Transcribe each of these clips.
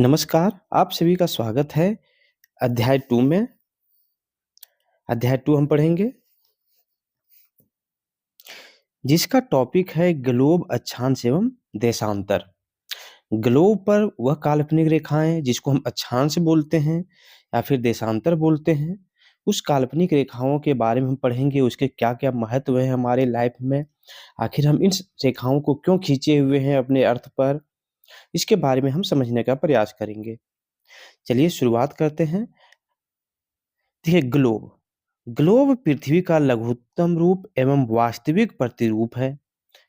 नमस्कार, आप सभी का स्वागत है अध्याय 2 में। अध्याय 2 हम पढ़ेंगे, जिसका टॉपिक है ग्लोब अक्षांश एवं देशांतर। ग्लोब पर वह काल्पनिक रेखाएँ जिसको हम अक्षांश बोलते हैं या फिर देशांतर बोलते हैं, उस काल्पनिक रेखाओं के बारे में हम पढ़ेंगे, उसके क्या-क्या महत्व है हमारे लाइफ में। आखिर हम इन रेखाओं को क्यों खींचे हुए हैं अपने अर्थ पर, इसके बारे में हम समझने का प्रयास करेंगे। चलिए शुरुआत करते हैं। देखिए ग्लोब, ग्लोब पृथ्वी का लघुत्तम रूप एवं वास्तविक प्रतिरूप है।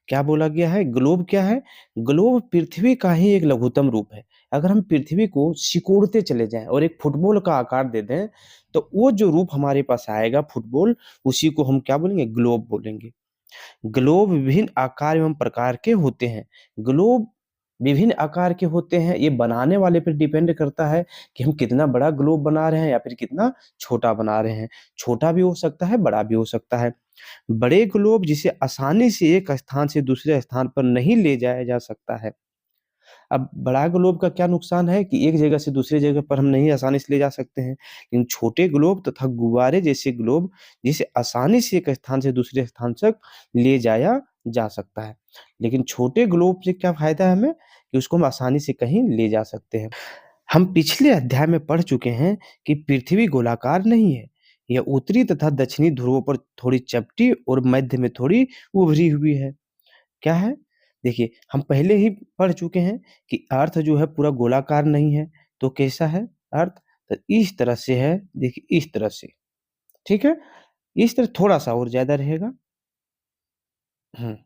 क्या बोला गया है? ग्लोब क्या है? ग्लोब पृथ्वी का ही एक लघुत्तम रूप है। अगर हम पृथ्वी को सिकोड़ते चले जाएँ और एक फुटबॉल का आकार दे दें, तो वो जो रूप हमारे पास आएगा फुटबॉल, उसी को हम क्या बोलेंगे? ग्लोब बोलेंगे। ग्लोब विभिन्न आकार एवं प्रकार के होते हैं। ग्लोब विभिन्न आकार के होते हैं, ये बनाने वाले पे डिपेंड करता है कि हम कितना बड़ा ग्लोब बना रहे हैं या फिर कितना छोटा बना रहे हैं। छोटा भी हो सकता है, बड़ा भी हो सकता है। बड़े ग्लोब जिसे आसानी से एक स्थान से दूसरे स्थान पर नहीं ले जाया जा सकता है। अब बड़ा ग्लोब का क्या नुकसान है कि एक जगह से दूसरी जगह पर हम नहीं आसानी से ले जा सकते हैं। लेकिन छोटे ग्लोब तथा गुब्बारे जैसे ग्लोब जिसे आसानी से एक स्थान से दूसरे स्थान तक ले जाया जा सकता है। लेकिन छोटे ग्लोब से क्या फ़ायदा है हमें कि उसको हम आसानी से कहीं ले जा सकते हैं। हम पिछले अध्याय में पढ़ चुके हैं कि पृथ्वी गोलाकार नहीं है। यह उत्तरी तथा दक्षिणी ध्रुवों पर थोड़ी चपटी और मध्य में थोड़ी उभरी हुई है। क्या है? देखिए, हम पहले ही पढ़ चुके हैं कि अर्थ जो है पूरा गोलाकार नहीं है, तो कैसा है अर्थ? तो इस तरह से है, देखिए इस तरह से, ठीक है? इस तरह थोड़ा-सा और ज़्यादा रहेगा। हुँ,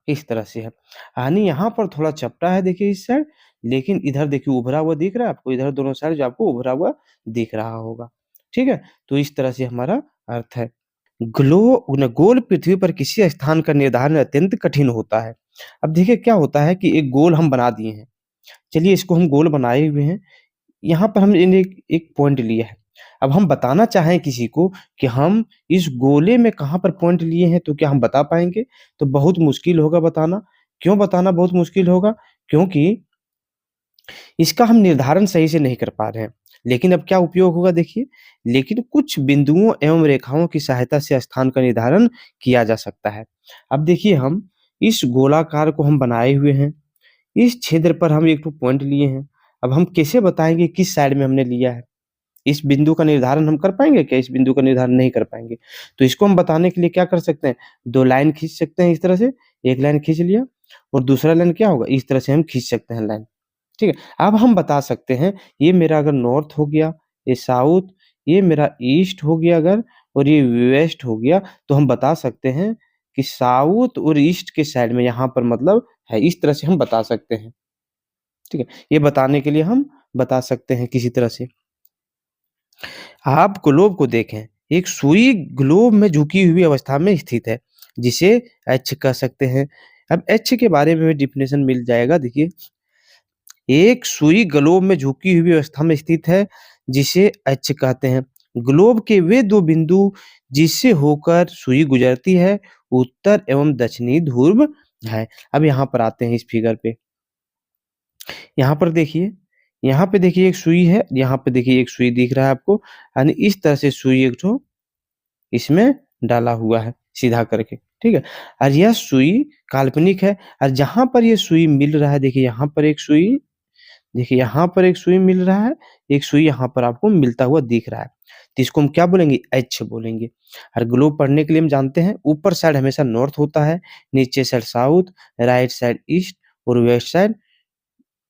इस तरह से है। यानी यहाँ पर थोड़ा चपटा है देखिए इस साइड, लेकिन इधर देखिए उभरा हुआ दिख रहा है आपको, इधर दोनों साइड जो आपको उभरा हुआ दिख रहा होगा, ठीक है? तो इस तरह से हमारा अर्थ है। गोल पृथ्वी पर किसी स्थान का निर्धारण अत्यंत कठिन होता है। अब देखिए क्या होता है कि एक गोल हम बना दिए हैं। चलिए इसको हम गोल बनाए हुए हैं। यहाँ पर हमने एक एक पॉइंट लिया है। अब हम बताना चाहें किसी को कि हम इस गोले में कहाँ पर पॉइंट लिए हैं, तो क्या हम बता पाएँगे? तो बहुत मुश्किल होगा बताना। क्यों बताना बहुत मुश्किल होगा? क्योंकि इसका हम निर्धारण सही से नहीं कर पा रहे हैं। लेकिन अब क्या उपयोग होगा देखिए, लेकिन कुछ बिंदुओं एवं रेखाओं की सहायता से स्थान का निर्धारण किया जा सकता है। अब देखिए हम इस गोलाकार को हम बनाए हुए हैं, इस छिद्र पर हम एक ठो पॉइंट लिए हैं। अब हम कैसे बताएँगे किस साइड में हमने लिया है? इस बिंदु का निर्धारण हम कर पाएँगे क्या? इस बिंदु का निर्धारण नहीं कर पाएँगे। तो इसको हम बताने के लिए क्या कर सकते हैं? 2 लाइन खींच सकते हैं इस तरह से, 1 लाइन खींच लिया और दूसरा लाइन क्या होगा? इस तरह से हम खींच सकते हैं लाइन। ठीक है? अब हम बता सकते हैं ये मेरा अगर नॉर्थ हो गया, ये साउथ, ये मेरा ईस्ट हो गया अगर और ये वेस्ट हो गया, तो हम बता सकते हैं कि साउथ और ईस्ट के साइड में यहाँ पर मतलब है, इस तरह से हम बता सकते हैं। ठीक है? ये बताने के लिए हम बता सकते हैं किसी तरह से। आप ग्लोब को देखें, एक सुई ग्लोब में झुकी हुई अवस्था में स्थित है, जिसे एच कह सकते हैं। अब एच के बारे में भी डेफिनेशन मिल जाएगा देखिए, एक सुई ग्लोब में झुकी हुई अवस्था में स्थित है, जिसे अक्ष कहते हैं। ग्लोब के वे 2 बिंदु जिससे होकर सुई गुजरती है, उत्तर एवं दक्षिणी ध्रुव है। अब यहाँ पर आते हैं इस फिगर पे। यहाँ पे देखिए एक सुई है, यहाँ पे देखिए एक सुई दिख रहा है आपको, यानी इस तरह से सुई एक ठो इसमें डाला हुआ है, सीधा करके, ठीक है? और यह सुई काल्पनिक है और जहाँ पर ये सुई मिल रहा है, देखिए यहाँ पर एक सुई देखिए यहाँ पर एक सुई मिल रहा है, एक सुई यहाँ पर आपको मिलता हुआ दिख रहा है। तो इसको हम क्या बोलेंगे? एच बोलेंगे। और ग्लोब पढ़ने के लिए हम जानते हैं ऊपर साइड हमेशा नॉर्थ होता है, नीचे side south, right side east और वेस्ट साइड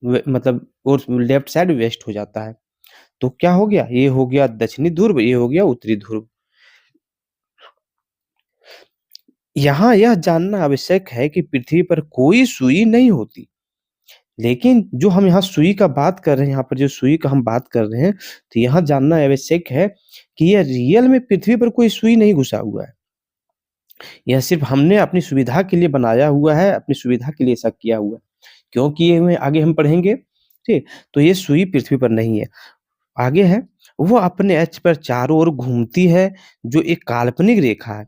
मतलब और लेफ्ट साइड वेस्ट हो जाता है। तो क्या हो गया? ये हो गया दक्षिणी ध्रुव, ये हो गया उत्तरी ध्रुव। यहाँ यह जानना आवश्यक है कि पृथ्वी पर कोई सुई नहीं होती। लेकिन जो हम यहाँ सुई का बात कर रहे हैं, यहाँ पर जो सुई का हम बात कर रहे हैं, तो यहाँ जानना आवश्यक है कि यह रियल में पृथ्वी पर कोई सुई नहीं घुसा हुआ है। यह सिर्फ़ हमने अपनी सुविधा के लिए बनाया हुआ है, अपनी सुविधा के लिए ऐसा किया हुआ है। क्यों किए हुए हैं आगे हम पढ़ेंगे, ठीक? तो ये सुई पृथ्वी पर नहीं है। आगे है, वो अपने अक्ष पर चारों ओर घूमती है, जो एक काल्पनिक रेखा है।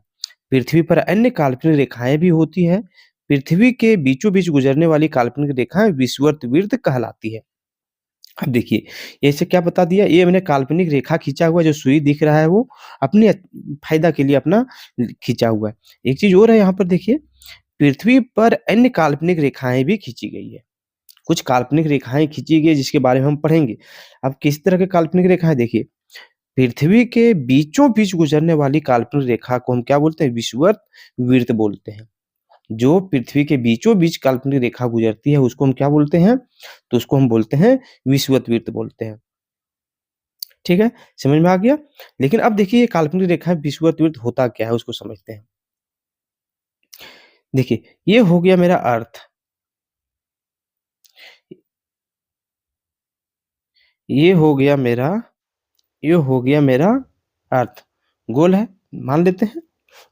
पृथ्वी पर अन्य काल्पनिक रेखाएँ भी होती हैं। पृथ्वी के बीचों-बीच गुजरने वाली काल्पनिक रेखाएँ विषुवत वृत्त कहलाती है। अब देखिए, ऐसे क्या बता दिया, ये मैंने काल्पनिक रेखा खींचा हुआ है, जो सुई दिख रहा है वो अपने फ़ायदा के लिए अपना खींचा हुआ है। एक चीज़ और है यहाँ पर देखिए, पृथ्वी पर अन्य काल्पनिक रेखाएँ भी खींची गई है। कुछ काल्पनिक रेखाएँ खींची गई है जिसके बारे में हम पढ़ेंगे। अब किस तरह की काल्पनिक रेखाएँ देखिए, पृथ्वी के बीचों-बीच गुजरने वाली काल्पनिक रेखा को हम क्या बोलते हैं? विषुवत वृत्त बोलते हैं। जो पृथ्वी के बीचों-बीच काल्पनिक रेखा गुजरती है उसको हम क्या बोलते हैं? तो उसको हम बोलते हैं विषुवत वृत्त बोलते हैं। ठीक है? समझ में आ गया? लेकिन अब देखिए ये काल्पनिक रेखा विषुवत वृत्त होता क्या है उसको समझते हैं। देखिए, ये हो गया मेरा अर्थ, ये हो गया मेरा ये हो गया मेरा अर्थ, गोल है, मान लेते हैं,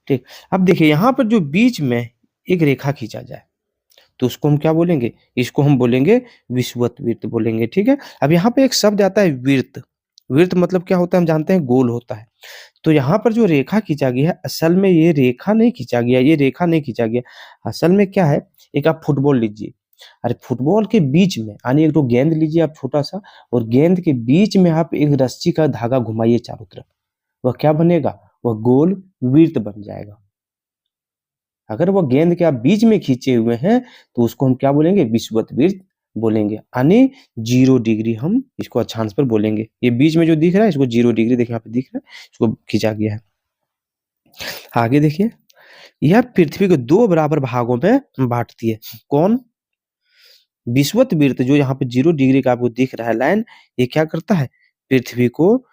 ठीक। अब देखिए यहाँ पर जो बीच में एक रेखा खींचा जाए, तो उसको हम क्या बोलेंगे? इसको हम बोलेंगे विषुवत वृत्त बोलेंगे, ठीक है? अब यहाँ पे एक शब्द आता है वृत्त, वृत्त मतलब क्या होता है हम जानते हैं गोल होता है। तो यहाँ पर जो रेखा खींचा गया है, असल में ये रेखा नहीं खींचा गया, ये रेखा नहीं खींचा गया। असल में क्या है, एक आप फुटबॉल लीजिए, अरे फुटबॉल के बीच में यानी एक तो गेंद लीजिए आप छोटा-सा और गेंद के बीच में आप एक रस्सी का धागा घुमाइए चारों तरफ, वह क्या बनेगा? वह गोल वृत्त बन जाएगा। अगर वो गेंद के आप बीच में खींचे हुए हैं, तो उसको हम क्या बोलेंगे? विषुवत वृत्त बोलेंगे, यानी 0 डिग्री हम इसको अक्षांश पर बोलेंगे। ये बीच में जो दिख रहा है इसको 0 डिग्री देखिए यहाँ पे दिख रहा है, इसको खींचा गया है। आगे देखिए, यह पृथ्वी को 2 बराबर भागों में बाँटती है। कौन? विषुवत वृत्त जो यहाँ पे 0 डिग्री का आपको दिख रहा है लाइन, ये क्या करता है? पृथ्वी को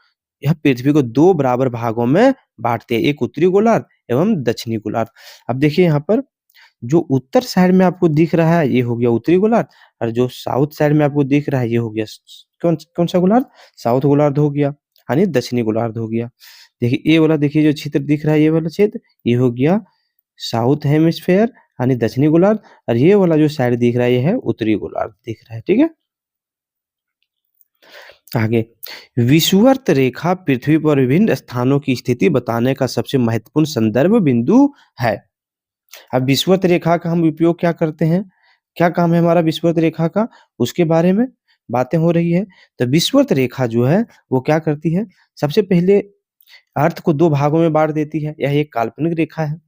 यह पृथ्वी को 2 बराबर भागों में बाँटते हैं, एक उत्तरी गोलार्ध एवं दक्षिणी गोलार्ध। अब देखिए यहाँ पर जो उत्तर साइड में आपको दिख रहा है ये हो गया उत्तरी गोलार्ध और जो साउथ साइड में आपको दिख रहा है ये हो गया कौन सा गोलार्ध? साउथ गोलार्ध हो गया, यानी दक्षिणी गोलार्ध हो गया। देखिए ये वाला देखिए जो क्षेत्र दिख रहा है ये वाला क्षेत्र, ये हो गया साउथ हेमिस्फेयर यानी दक्षिणी गोलार्ध और ये वाला जो साइड दिख रहा है ये है उत्तरी गोलार्ध दिख रहा है, ठीक है? आगे, विषुवत रेखा पृथ्वी पर विभिन्न स्थानों की स्थिति बताने का सबसे महत्वपूर्ण संदर्भ बिंदु है। अब विषुवत रेखा का हम उपयोग क्या करते हैं? क्या काम है हमारा विषुवत रेखा का? उसके बारे में बातें हो रही है। तो विषुवत रेखा जो है वो क्या करती है? सबसे पहले अर्थ को 2 भागों में बाँट देती है। यह एक काल्पनिक रेखा है।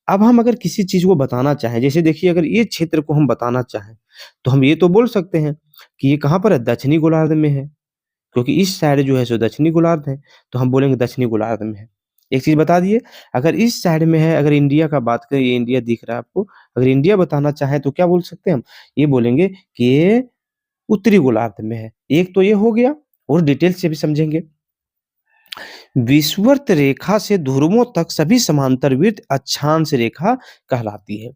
अब हम अगर किसी चीज़ को बताना चाहें, जैसे देखिए अगर ये क्षेत्र को हम बताना चाहें, तो हम ये तो बोल सकते हैं कि ये कहाँ पर है? दक्षिणी गोलार्ध में है। क्योंकि इस साइड जो है सो दक्षिणी गोलार्ध है, तो हम बोलेंगे दक्षिणी गोलार्ध में है। एक चीज़ बता दिए, अगर इस साइड में है, अगर इंडिया का बात करें, ये इंडिया दिख रहा है आपको, अगर इंडिया बताना चाहें तो क्या बोल सकते हैं हम? ये बोलेंगे कि ये उत्तरी गोलार्ध में है। एक तो ये हो गया और डिटेल से भी समझेंगे। विषुवत रेखा से ध्रुवों तक सभी समांतर वृत्त अक्षांश रेखा कहलाती है।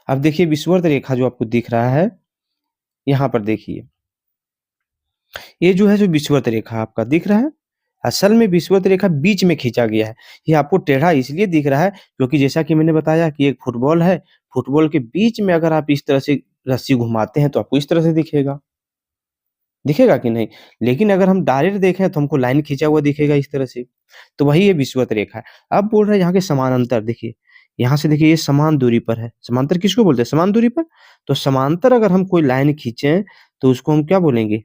अब देखिए विषुवत रेखा जो आपको दिख रहा है, यहाँ पर देखिए। ये जो है जो विषुवत रेखा आपका दिख रहा है, असल में विषुवत रेखा बीच में खींचा गया है। ये आपको टेढ़ा इसलिए दिख रहा है क्योंकि जैसा कि मैंने बताया कि एक फुटबॉल है, फुटबॉल के बीच में अगर आप इस तरह से रस्सी घुमाते हैं तो आपको इस तरह से दिखेगा। दिखेगा कि नहीं? लेकिन अगर हम डायरेक्ट देखें तो हमको लाइन खींचा हुआ दिखेगा इस तरह से। तो वही है विषुवत रेखा। अब बोल रहे हैं यहाँ के समानांतर देखिए, यहाँ से देखिए ये समान दूरी पर है। समांतर किसको बोलते हैं? समान दूरी पर। तो समांतर अगर हम कोई लाइन खींचे तो उसको हम क्या बोलेंगे?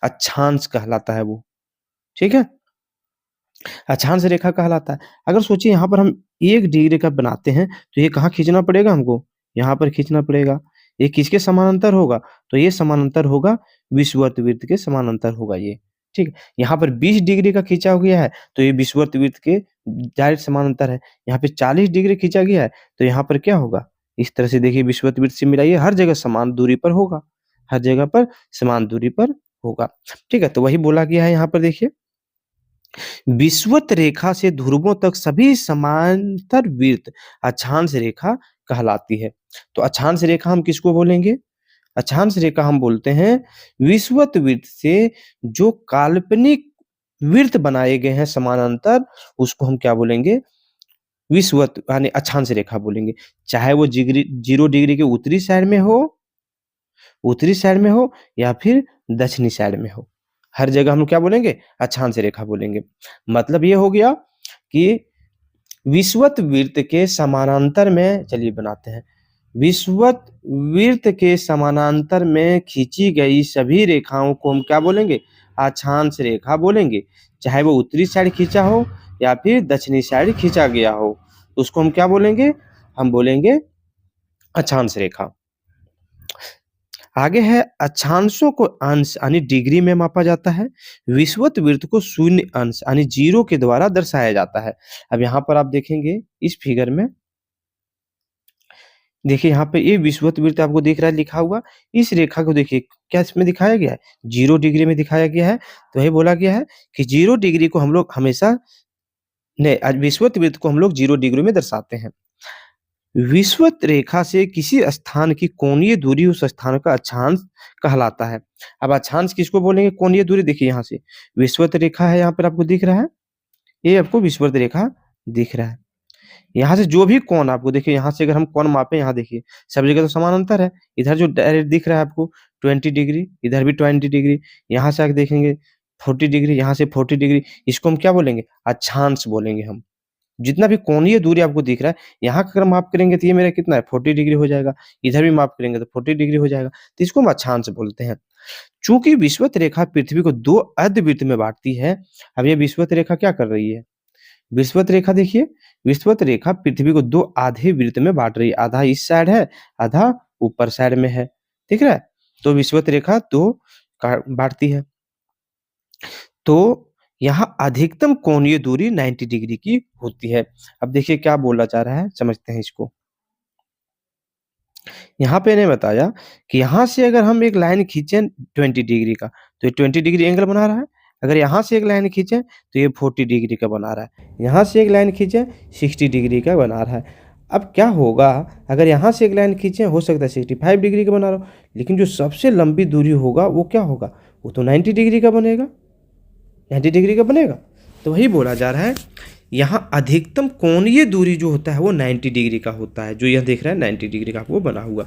अक्षांश कहलाता है वो, ठीक है? अक्षांश रेखा कहलाता है। अगर सोचिए यहाँ पर हम 1 डिग्री का बनाते हैं, तो ये कहाँ खींचना पड़ेगा हमको? यहाँ पर खींचना पड़ेगा। ये किसके समानांतर होगा? तो ये समानांतर होगा विषुवत वृत्त के समानांतर होगा ये, ठीक है? यहाँ पर 20 डिग्री का खींचा गया है, तो ये विषुवत वृत्त के डायरेक्ट समानांतर है। यहाँ पे 40 डिग्री खींचा गया है, तो यहाँ पर क्या होगा? इस तरह से देखिए विषुवत वृत्त से मिलाइए, हर जगह समान दूरी पर होगा, हर जगह पर समान दूरी पर होगा, ठीक है? तो वही बोला गया है यहाँ पर देखिए। विषुवत रेखा से ध्रुवों तक सभी समांतर वृत्त अक्षांश रेखा कहलाती है। तो अक्षांश रेखा हम किसको बोलेंगे? अक्षांश रेखा हम बोलते हैं विषुवत वृत्त से जो काल्पनिक वृत्त बनाए गए हैं समानांतर, उसको हम क्या बोलेंगे? विषुवत यानी अक्षांश रेखा बोलेंगे। चाहे वो 0 डिग्री के उत्तरी साइड में हो या फिर दक्षिणी साइड में हो। हर जगह हम क्या बोलेंगे? अक्षांश रेखा बोलेंगे। मतलब ये हो गया कि विषुवत वृत्त के समानांतर में चलिए बनाते हैं। विषुवत वृत्त के समानांतर में खींची गई सभी रेखाओं को हम क्या बोलेंगे? अक्षांश रेखा बोलेंगे। चाहे वो उत्तरी साइड खींचा हो या फिर दक्षिणी साइड खींचा गया हो, तो उसको हम क्या बोलेंगे? हम बोलेंगे अक्षांश रेखा। आगे है अक्षांशों को अंश यानी डिग्री में मापा जाता है। विषुवत वृत्त को शून्य अंश यानी 0 के द्वारा दर्शाया जाता है। अब यहाँ पर आप देखेंगे इस फिगर में, देखिए यहाँ पे ये विषुवत वृत्त आपको दिख रहा है लिखा हुआ। इस रेखा को देखिए क्या इसमें दिखाया गया है? 0 डिग्री में दिखाया गया है। तो वही बोला गया है कि 0 डिग्री को हम लोग हमेशा नहीं, विषुवत वृत्त को हम लोग 0 डिग्री में दर्शाते हैं। विषुवत रेखा से किसी स्थान की कोणीय दूरी उस स्थान का अक्षांश कहलाता है। अब अक्षांश किसको बोलेंगे? कोणीय दूरी। देखिए यहाँ से विषुवत रेखा है, यहाँ पर आपको दिख रहा है, ये आपको विषुवत रेखा दिख रहा है। यहाँ से जो भी कोण आपको देखिए, यहाँ से अगर हम कोण मापें, यहाँ देखिए सब जगह तो समान अंतर है। इधर जो डायरेक्ट दिख रहा है आपको 20 डिग्री, इधर भी 20 डिग्री, यहाँ से आके देखेंगे 40 डिग्री, यहाँ से 40 डिग्री, इसको हम क्या बोलेंगे? अक्षांश बोलेंगे हम। जितना भी कोणीय दूरी आपको दिख रहा है, यहाँ का अगर माप करेंगे तो ये मेरा कितना है? 40 डिग्री हो जाएगा। इधर भी माप करेंगे तो 40 डिग्री हो जाएगा। तो इसको हम अक्षांश बोलते हैं। चूंकि विषुवत रेखा पृथ्वी को 2 अर्धवृत्त में बांटती है। अब ये विषुवत रेखा क्या कर रही है? विषुवत रेखा देखिए, विषुवत रेखा पृथ्वी को 2 आधे वृत्त में बांट रही है। आधा इस साइड है, आधा ऊपर साइड में है। दिख रहा है? तो विषुवत रेखा 2 बांटती है। तो यहाँ अधिकतम कोणीय दूरी 90 डिग्री की होती है। अब देखिए क्या बोला जा रहा है, समझते हैं इसको। यहाँ पे इन्हें बताया कि यहाँ से अगर हम एक लाइन खींचे 20 डिग्री का, तो ये 20 डिग्री एंगल बना रहा है। अगर यहाँ से एक लाइन खींचे तो ये 40 डिग्री का बना रहा है। यहाँ से एक लाइन खींचे 60 डिग्री का बना रहा है। अब क्या होगा, अगर यहाँ से एक लाइन खींचे, हो सकता है 65 डिग्री का बना रहा हो, लेकिन जो सबसे लंबी दूरी होगा वो क्या होगा? वो तो 90 डिग्री का बनेगा। 90 डिग्री का बनेगा। तो वही बोला जा रहा है, यहाँ अधिकतम कोणीय दूरी जो होता है वो 90 डिग्री का होता है। जो यह देख रहा है 90 डिग्री का वो बना हुआ।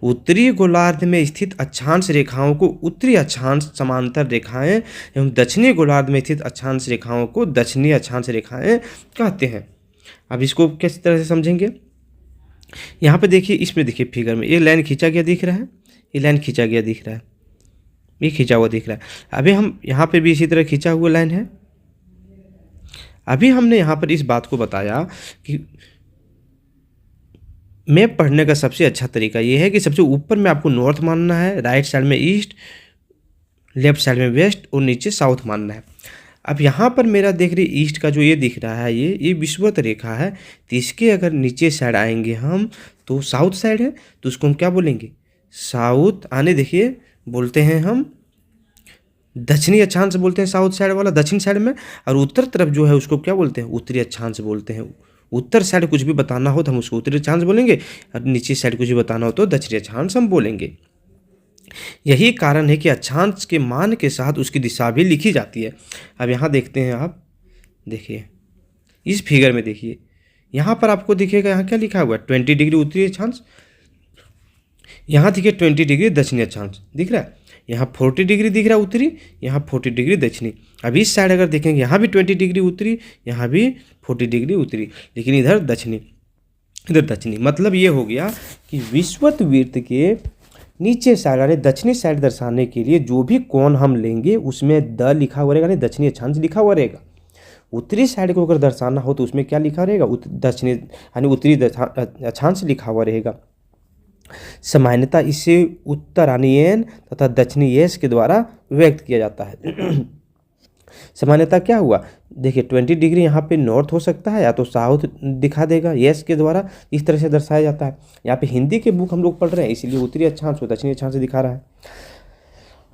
उत्तरी गोलार्ध में स्थित अक्षांश रेखाओं को उत्तरी अक्षांश समांतर रेखाएं एवं दक्षिणी गोलार्ध में स्थित अक्षांश रेखाओं को दक्षिणी अक्षांश रेखाएं कहते हैं। अब इसको किस तरह से समझेंगे? यहाँ पे देखिए, इसमें देखिए फिगर में ये लाइन खींचा गया दिख रहा है, ये लाइन खींचा गया दिख रहा है, ये खींचा हुआ दिख रहा है। अभी हम यहाँ पे भी इसी तरह खींचा हुआ लाइन है। अभी हमने यहाँ पर इस बात को बताया कि मैप पढ़ने का सबसे अच्छा तरीका ये है कि सबसे ऊपर में आपको नॉर्थ मानना है, राइट साइड में ईस्ट, लेफ्ट साइड में वेस्ट और नीचे साउथ मानना है। अब यहाँ पर मेरा देख रही ईस्ट का जो ये दिख रहा है, ये विषुवत रेखा है। तो इसके अगर नीचे साइड आएंगे हम तो साउथ साइड है, तो उसको हम क्या बोलेंगे? साउथ। आने देखिए बोलते हैं हम दक्षिणी अक्षांश बोलते हैं साउथ साइड वाला, दक्षिण साइड में। और उत्तर तरफ जो है उसको क्या बोलते हैं? उत्तरी अक्षांश बोलते हैं। उत्तर साइड कुछ भी बताना हो तो हम उसको उत्तरी अक्षांश बोलेंगे, और नीचे साइड कुछ भी बताना हो तो दक्षिणी अक्षांश हम बोलेंगे। यही कारण है कि अक्षांश के मान के साथ उसकी दिशा भी लिखी जाती है। अब यहाँ देखते हैं, आप देखिए इस फिगर में देखिए, यहाँ पर आपको दिखेगा यहाँ क्या लिखा हुआ है? 20 डिग्री उत्तरी अक्षांश। यहाँ देखिए 20 डिग्री दक्षिणी अक्षांश दिख रहा है। यहाँ 40 डिग्री दिख रहा है उत्तरी, यहाँ 40 डिग्री दक्षिणी। अब इस साइड अगर देखेंगे, यहाँ भी 20 डिग्री उत्तरी, यहाँ भी 40 डिग्री उत्तरी, लेकिन इधर दक्षिणी, इधर दक्षिणी। मतलब ये हो गया कि विषुवत वृत्त के नीचे साइड यानी दक्षिणी साइड दर्शाने के लिए जो भी कोण हम लेंगे उसमें द लिखा हुआ रहेगा, यानी दक्षिणी अक्षांश लिखा हुआ रहेगा। उत्तरी साइड को अगर दर्शाना हो तो उसमें क्या लिखा रहेगा? दक्षिणी यानी उत्तरी अक्षांश लिखा हुआ रहेगा। सामान्यतः इसे उत्तरायणी एन तथा दक्षिणी एस के द्वारा व्यक्त किया जाता है। सामान्यतः क्या हुआ, देखिए 20 डिग्री यहाँ पे नॉर्थ हो सकता है या तो साउथ दिखा देगा, एस के द्वारा इस तरह से दर्शाया जाता है। यहाँ पे हिंदी के बुक हम लोग पढ़ रहे हैं, इसीलिए उत्तरी अक्षांश को दक्षिणी अक्षांश दिखा रहा है।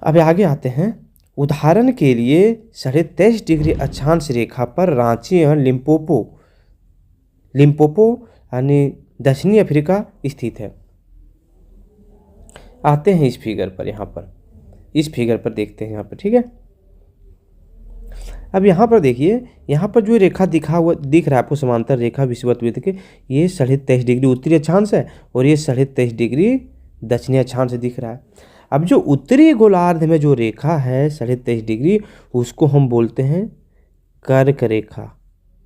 अब आगे आते हैं। उदाहरण के लिए 23.5 डिग्री अक्षांश रेखा पर रांची और लिम्पोपो यानी दक्षिणी अफ्रीका स्थित है। आते हैं इस फिगर पर, यहाँ पर इस फिगर पर देखते हैं यहाँ पर, ठीक है। अब यहाँ पर देखिए, यहाँ पर जो रेखा दिख रहा है आपको समांतर रेखा विषुवत वृत्त के, ये 23.5 डिग्री उत्तरी अक्षांश है और ये 23.5 डिग्री दक्षिणी अक्षांश दिख रहा है। अब जो उत्तरी गोलार्ध में जो रेखा है 23.5 डिग्री, उसको हम बोलते हैं कर्क रेखा,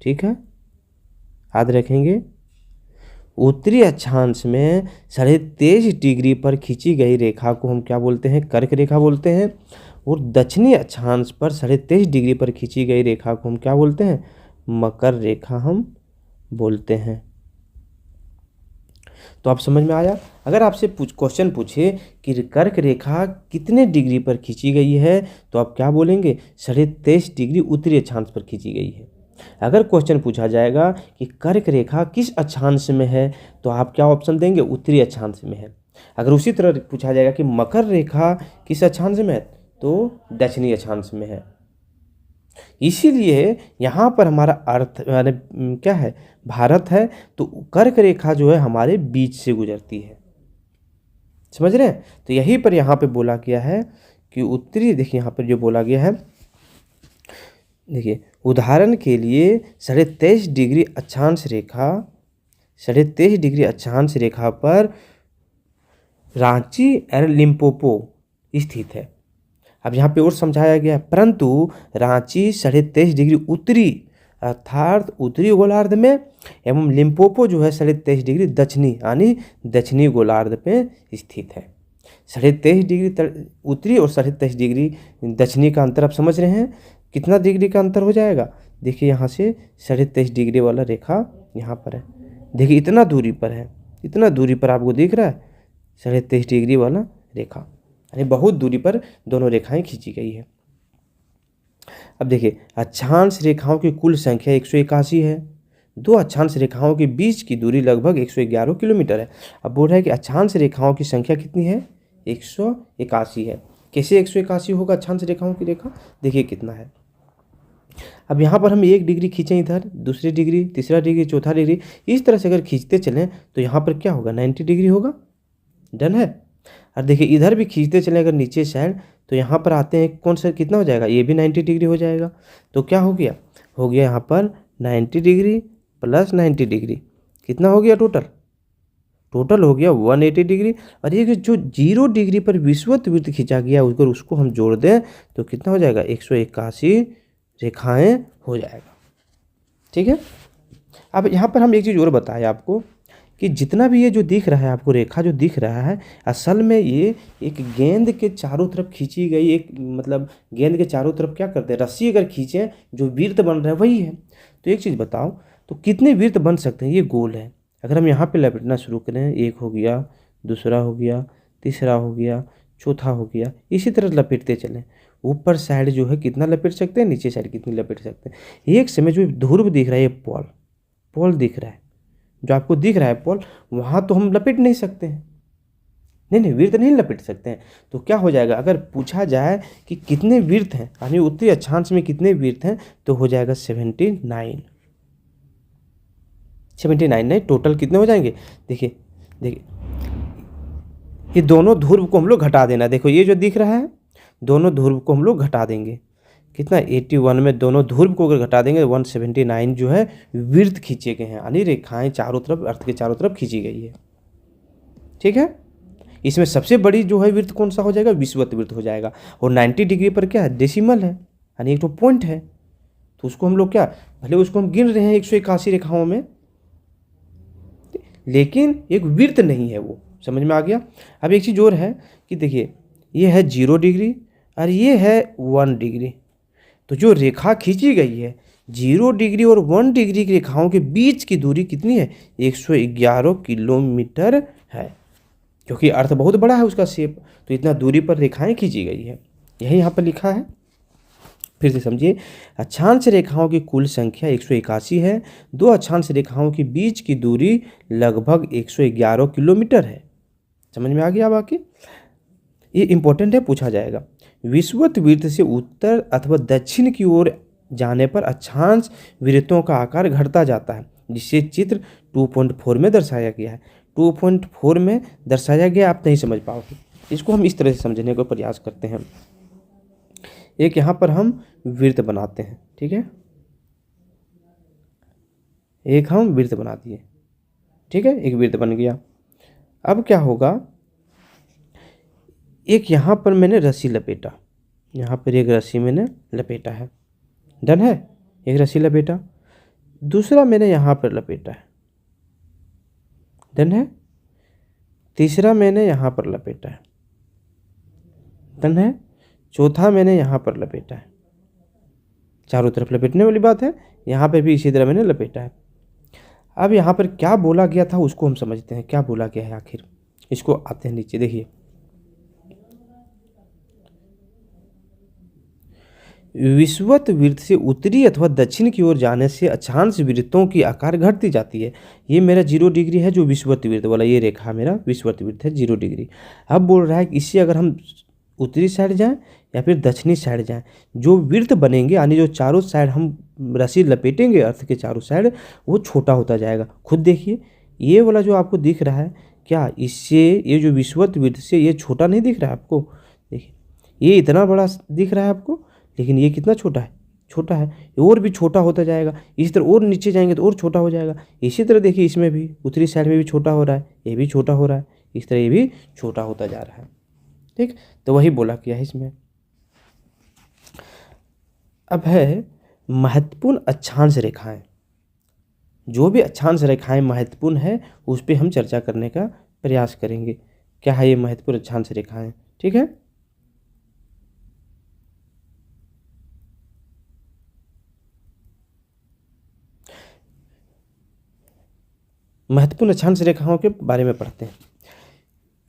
ठीक है, याद रखेंगे। उत्तरी अक्षांश में 23.5 डिग्री पर खींची गई रेखा को हम क्या बोलते हैं? कर्क रेखा बोलते हैं। और दक्षिणी अक्षांश पर 23.5 डिग्री पर खींची गई रेखा को हम क्या बोलते हैं? मकर रेखा हम बोलते हैं। तो आप समझ में आया? अगर आपसे क्वेश्चन पूछे कि कर्क रेखा कितने डिग्री पर खींची गई है, तो आप क्या बोलेंगे? 23.5 डिग्री उत्तरी अक्षांश पर खींची गई है। अगर क्वेश्चन पूछा जाएगा कि कर्क रेखा किस अक्षांश में है, तो आप क्या ऑप्शन देंगे? उत्तरी अक्षांश में है। अगर उसी तरह पूछा जाएगा कि मकर रेखा किस अक्षांश में है, तो दक्षिणी अक्षांश में है। इसीलिए यहाँ पर हमारा अर्थ यानी क्या है? भारत है, तो कर्क रेखा जो है हमारे बीच से गुजरती है। समझ रहे हैं? तो यहीं पर यहाँ पे बोला गया है कि उत्तरी, देखिए यहाँ पर जो बोला गया है, देखिए उदाहरण के लिए 23.5 डिग्री अक्षांश रेखा, 23.5 डिग्री अक्षांश रेखा पर रांची और लिम्पोपो स्थित है। अब यहाँ पे और समझाया गया, परंतु रांची 23.5 डिग्री उत्तरी अर्थात उत्तरी गोलार्ध में एवं लिम्पोपो जो है 23.5 डिग्री दक्षिणी यानी दक्षिणी गोलार्ध पे स्थित है। 23.5 डिग्री उत्तरी और 23.5 डिग्री दक्षिणी का अंतर आप समझ रहे हैं? कितना डिग्री का अंतर हो जाएगा? देखिए यहाँ से 23.5 डिग्री वाला रेखा यहाँ पर है, देखिए इतना दूरी पर है, इतना दूरी पर आपको दिख रहा है 23.5 डिग्री वाला रेखा, यानी बहुत दूरी पर दोनों रेखाएं खींची गई है। अब देखिए अक्षांश रेखाओं की कुल संख्या 181 है। दो अक्षांश रेखाओं के बीच की दूरी लगभग 111 किलोमीटर है। अब बोल रहा है कि अक्षांश रेखाओं की संख्या कितनी है? 181 है। कैसे 181 होगा अक्षांश रेखाओं की रेखा? देखिए कितना है। अब यहाँ पर हम 1 डिग्री खींचें इधर, दूसरी डिग्री, तीसरा डिग्री, चौथा डिग्री, इस तरह से अगर खींचते चलें तो यहाँ पर क्या होगा? 90 डिग्री होगा। डन है। और देखिए इधर भी खींचते चलें अगर नीचे साइड, तो यहाँ पर आते हैं कौन सा कितना हो जाएगा? ये भी 90 डिग्री हो जाएगा। तो क्या हो गया? हो गया यहाँ पर 90 डिग्री प्लस 90 डिग्री, कितना हो गया टोटल? टोटल हो गया 180 डिग्री। और ये जो 0 डिग्री पर विषुवत वृत्त खींचा गया अगर उसको हम जोड़ दें तो कितना हो जाएगा? 181 रेखाएं हो जाएगा। ठीक है। अब यहाँ पर हम एक चीज़ और बताएं आपको कि जितना भी ये जो दिख रहा है आपको रेखा जो दिख रहा है, असल में ये एक गेंद के चारों तरफ खींची गई एक मतलब गेंद के चारों तरफ क्या करते हैं? रस्सी अगर खींचें जो वृत्त बन रहा है वही है। तो एक चीज़ बताओ, तो कितने वृत्त बन सकते हैं? ये गोल है। अगर हम यहाँ पे लपेटना शुरू करें, एक हो गया, दूसरा हो गया, तीसरा हो गया, चौथा हो गया, इसी तरह लपेटते चलें। ऊपर साइड जो है कितना लपेट सकते हैं, नीचे साइड कितनी लपेट सकते हैं। एक समय जो ध्रुव दिख रहा है, ये पोल दिख रहा है, जो आपको दिख रहा है पोल, वहाँ तो हम लपेट नहीं सकते हैं, नहीं वृत्त नहीं लपेट सकते हैं। तो क्या हो जाएगा? अगर पूछा जाए कि कितने वृत्त हैं यानी उत्तरी अक्षांश में कितने वृत्त हैं, तो हो जाएगा 79 नहीं, टोटल कितने हो जाएंगे? देखिए ये दोनों ध्रुव को हम लोग घटा देना। देखो ये जो दिख रहा है, दोनों ध्रुव को हम लोग घटा देंगे। कितना? 81 में दोनों ध्रुव को अगर घटा देंगे 179 जो है वृत्त खींचे गए हैं, यानी रेखाएं चारों तरफ अर्थ के चारों तरफ खींची गई है। ठीक है। इसमें सबसे बड़ी जो है वृत्त कौन सा हो जाएगा? विषुवत वृत्त हो जाएगा। और 90 डिग्री पर क्या है? डेसिमल है, यानी एक तो पॉइंट है, तो उसको हम लोग क्या, भले उसको हम गिन रहे हैं 181 रेखाओं में, लेकिन एक वृत्त नहीं है वो। समझ में आ गया? अब एक चीज़ और है कि देखिए ये है 0 डिग्री और ये है 1 डिग्री। तो जो रेखा खींची गई है 0 डिग्री और 1 डिग्री की रेखाओं के बीच की दूरी कितनी है? 111 किलोमीटर है, क्योंकि अर्थ बहुत बड़ा है उसका शेप, तो इतना दूरी पर रेखाएं खींची गई है। यही यहाँ पर लिखा है। फिर से समझिए, अक्षांश रेखाओं की कुल संख्या 181 है। दो अक्षांश रेखाओं के बीच की दूरी लगभग 111 किलोमीटर है। समझ में आ गया बाकी? ये इंपॉर्टेंट है, पूछा जाएगा। विषुवत वृत्त से उत्तर अथवा दक्षिण की ओर जाने पर अक्षांश वृत्तों का आकार घटता जाता है, जिसे चित्र 2.4 में दर्शाया गया है। 2.4 में दर्शाया गया, आप नहीं समझ पाओगे। इसको हम इस तरह से समझने का प्रयास करते हैं। एक यहाँ पर हम वृत्त बनाते हैं, ठीक है, एक हम वृत्त बना दिए, ठीक है, एक वृत्त बन गया। अब क्या होगा? एक यहाँ पर मैंने रस्सी लपेटा, यहाँ पर एक रस्सी मैंने लपेटा है, डन है, एक रस्सी लपेटा। दूसरा मैंने यहाँ पर लपेटा है, डन है। तीसरा मैंने यहाँ पर लपेटा है, डन है। चौथा मैंने यहाँ पर लपेटा है, चारों तरफ लपेटने वाली बात है। यहाँ पे भी इसी तरह मैंने लपेटा है। अब यहाँ पर क्या बोला गया था उसको हम समझते हैं, क्या बोला गया है आखिर। इसको आते हैं नीचे, देखिए विषुवत वृत्त से उत्तरी अथवा दक्षिण की ओर जाने से अक्षांश वृत्तों की आकार घटती जाती है। ये मेरा 0 डिग्री है, जो विषुवत वृत्त वाला ये रेखा मेरा विषुवत वृत्त है 0 डिग्री। अब बोल रहा है कि इससे अगर हम उत्तरी साइड जाएं या फिर दक्षिणी साइड जाएं, जो वृत्त बनेंगे यानी जो चारों साइड हम रस्सी लपेटेंगे अर्थ के चारों साइड, वो छोटा होता जाएगा। खुद देखिए ये वाला जो आपको दिख रहा है, क्या इससे ये जो विषुवत वृत्त से ये छोटा नहीं दिख रहा है आपको। देखिए ये इतना बड़ा दिख रहा है आपको, लेकिन ये कितना छोटा है, छोटा है। और भी छोटा होता जाएगा, इसी तरह और नीचे जाएंगे तो और छोटा हो जाएगा। इसी तरह देखिए इसमें भी उत्तरी साइड में भी छोटा हो रहा है, ये भी छोटा हो रहा है, इस तरह ये भी छोटा होता जा रहा है। ठीक, तो वही बोला किया है इसमें। अब है महत्वपूर्ण अक्षांश रेखाएं। जो भी अक्षांश रेखाएं महत्वपूर्ण है उस पर हम चर्चा करने का प्रयास करेंगे। क्या है ये महत्वपूर्ण अक्षांश रेखाएं, ठीक है। महत्वपूर्ण अक्षांश रेखाओं के बारे में पढ़ते हैं।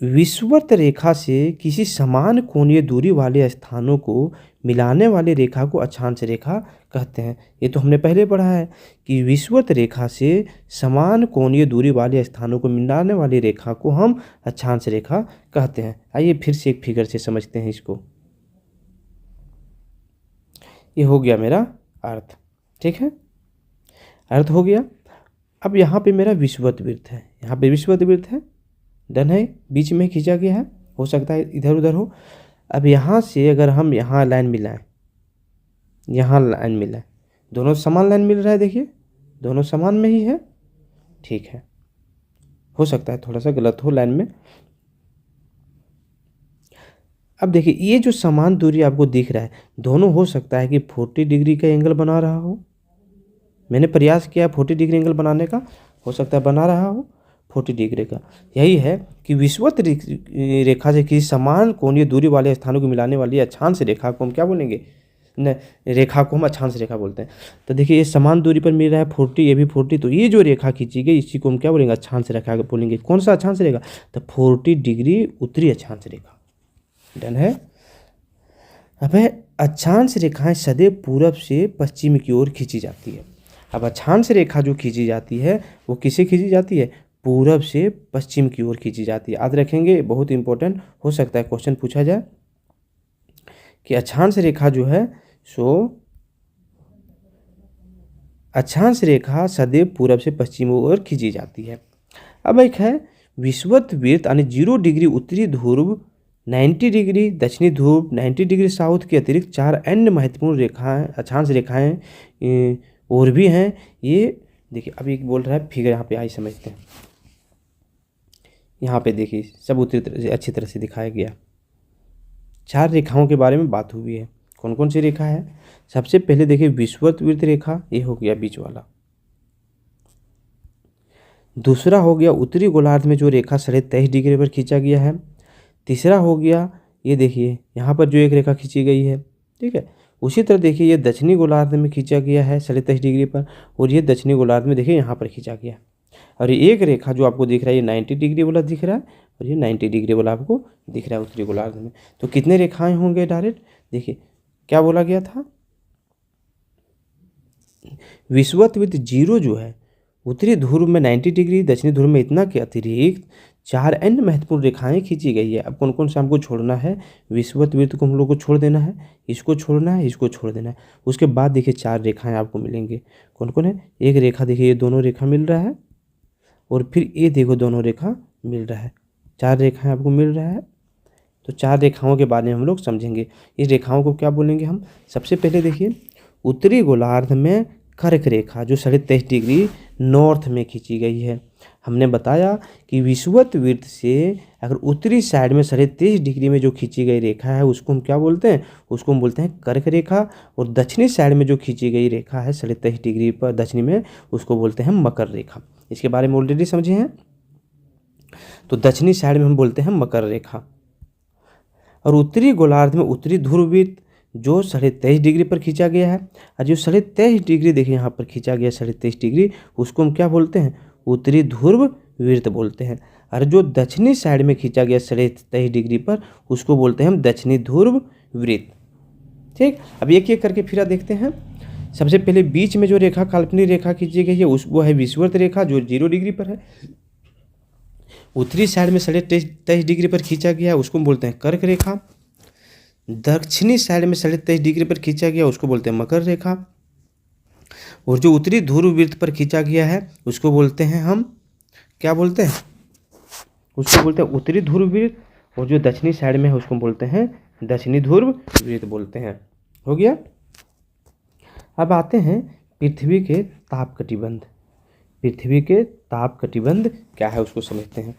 विषुवत रेखा से किसी समान कोणीय दूरी वाले स्थानों को मिलाने वाली रेखा को अक्षांश रेखा कहते हैं। ये तो हमने पहले पढ़ा है कि विषुवत रेखा से समान कोणीय दूरी वाले स्थानों को मिलाने वाली रेखा को हम अक्षांश रेखा कहते हैं। आइए फिर से एक फिगर से समझते हैं इसको। ये हो गया मेरा अर्थ, ठीक है, अर्थ हो गया। अब यहाँ पे मेरा विषुवत वृत्त है, यहाँ पे विषुवत वृत्त है, डन है, बीच में खींचा गया है, हो सकता है इधर उधर हो। अब यहाँ से अगर हम यहाँ लाइन मिलाएं, यहाँ लाइन मिलाएं, दोनों समान लाइन मिल रहा है, देखिए दोनों समान में ही है, ठीक है। हो सकता है थोड़ा सा गलत हो लाइन में। अब देखिए ये जो समान दूरी आपको दिख रहा है, दोनों हो सकता है कि 40 डिग्री का एंगल बना रहा हो। मैंने प्रयास किया 40 डिग्री एंगल बनाने का, हो सकता है बना रहा हो 40 डिग्री का। यही है कि विषुवत रेखा से किसी समान कोणीय दूरी वाले स्थानों को मिलाने वाली अक्षांश रेखा को हम क्या बोलेंगे, न रेखा को हम अक्षांश रेखा बोलते हैं। तो देखिए ये समान दूरी पर मिल रहा है 40, ये भी 40, तो ये जो रेखा खींची गई इसी को हम क्या बोलेंगे, अक्षांश रेखा बोलेंगे। कौन सा अक्षांश रेखा, तो 40 डिग्री उत्तरी अक्षांश रेखा, डन है। अब है अक्षांश रेखाएं सदैव पूरब से पश्चिम की ओर खींची जाती है। अब अक्षांश रेखा जो खींची जाती है वो किसे खींची जाती है, पूरब से पश्चिम की ओर खींची जाती है। याद रखेंगे, बहुत इंपॉर्टेंट हो सकता है क्वेश्चन पूछा जाए कि अक्षांश रेखा जो है सो अक्षांश रेखा सदैव पूरब से पश्चिम की ओर खींची जाती है। अब एक है विषुवत वृत्त यानी 0 डिग्री उत्तरी ध्रुव, 90 डिग्री दक्षिणी ध्रुव, 90 डिग्री साउथ के अतिरिक्त 4 अन्य महत्वपूर्ण रेखाएं अक्षांश रेखाएं और भी हैं। ये देखिए अभी एक बोल रहा है फिगर, यहाँ पे आई समझते हैं। यहाँ पे देखिए सब उत्तरी अच्छी तरह से दिखाया गया। 4 रेखाओं के बारे में बात हुई है। कौन कौन सी रेखा है, सबसे पहले देखिए विषुवत वृत्त रेखा, ये हो गया बीच वाला। दूसरा हो गया उत्तरी गोलार्ध में जो रेखा 23.5 डिग्री पर खींचा गया है। तीसरा हो गया ये देखिए यहाँ पर जो एक रेखा खींची गई है, ठीक है। उसी तरह देखिए ये दक्षिणी गोलार्ध में खींचा गया है 23.5 डिग्री पर, और ये दक्षिणी गोलार्ध में देखिए यहाँ पर खींचा गया। और ये एक रेखा जो आपको दिख रहा है ये 90 डिग्री वाला दिख रहा है, और ये 90 डिग्री वाला आपको दिख रहा है उत्तरी गोलार्ध में। तो कितने रेखाएं होंगे डायरेक्ट, देखिए क्या बोला गया था, विषुवत वृत्त 0 जो है उत्तरी ध्रुव में 90 डिग्री, दक्षिणी ध्रुव में इतना के अतिरिक्त 4 अन्य महत्वपूर्ण रेखाएं खींची गई है। अब कौन कौन से हमको छोड़ना है, विषुवत वृत्त को हम लोग को छोड़ देना है, इसको छोड़ना है, इसको छोड़ देना है। उसके बाद देखिए 4 रेखाएं आपको मिलेंगे। कौन कौन है, एक रेखा देखिए ये दोनों रेखा मिल रहा है, और फिर ये देखो दोनों रेखा मिल रहा है, 4 रेखाएं आपको मिल रहा है। तो 4 रेखाओं के बारे में हम लोग समझेंगे। इस रेखाओं को क्या बोलेंगे हम, सबसे पहले देखिए उत्तरी गोलार्ध में कर्क रेखा जो 23.5 डिग्री नॉर्थ में खींची गई है। हमने बताया कि विषुवत वृत्त से अगर उत्तरी साइड में 23.5 डिग्री में जो खींची गई रेखा है उसको हम क्या बोलते हैं, उसको हम बोलते हैं कर्क रेखा। और दक्षिणी साइड में जो खींची गई रेखा है 23.5 डिग्री पर दक्षिणी में, उसको बोलते हैं मकर रेखा। इसके बारे में ऑलरेडी समझे हैं। तो दक्षिणी साइड में हम बोलते हैं मकर रेखा। और उत्तरी गोलार्ध में उत्तरी ध्रुव वृत्त जो 23.5 डिग्री पर खींचा गया है, और जो 23.5 डिग्री देखिए यहाँ पर खींचा गया 23.5 डिग्री, उसको हम क्या बोलते हैं? उत्तरी ध्रुव वृत्त बोलते हैं। और जो दक्षिणी साइड में खींचा गया 23.5 डिग्री पर, उसको बोलते हैं हम दक्षिणी ध्रुव वृत्त। ठीक, अब एक एक करके फिर देखते हैं। सबसे पहले बीच में जो रेखा काल्पनिक रेखा खींची गई है वो है विषुवत रेखा जो 0 डिग्री पर है। उत्तरी साइड में 23.5 डिग्री पर खींचा गया है उसको बोलते हैं कर्क रेखा। दक्षिणी साइड में 23.5 डिग्री पर खींचा गया उसको बोलते हैं मकर रेखा। और जो उत्तरी ध्रुव वृत्त पर खींचा गया है उसको बोलते हैं हम क्या बोलते हैं? उसको बोलते हैं उत्तरी ध्रुव वृत्त। और जो दक्षिणी साइड में है उसको बोलते हैं दक्षिणी ध्रुव वृत्त बोलते हैं। हो गया। अब आते हैं पृथ्वी के ताप कटिबंध। पृथ्वी के ताप कटिबंध क्या है उसको समझते हैं।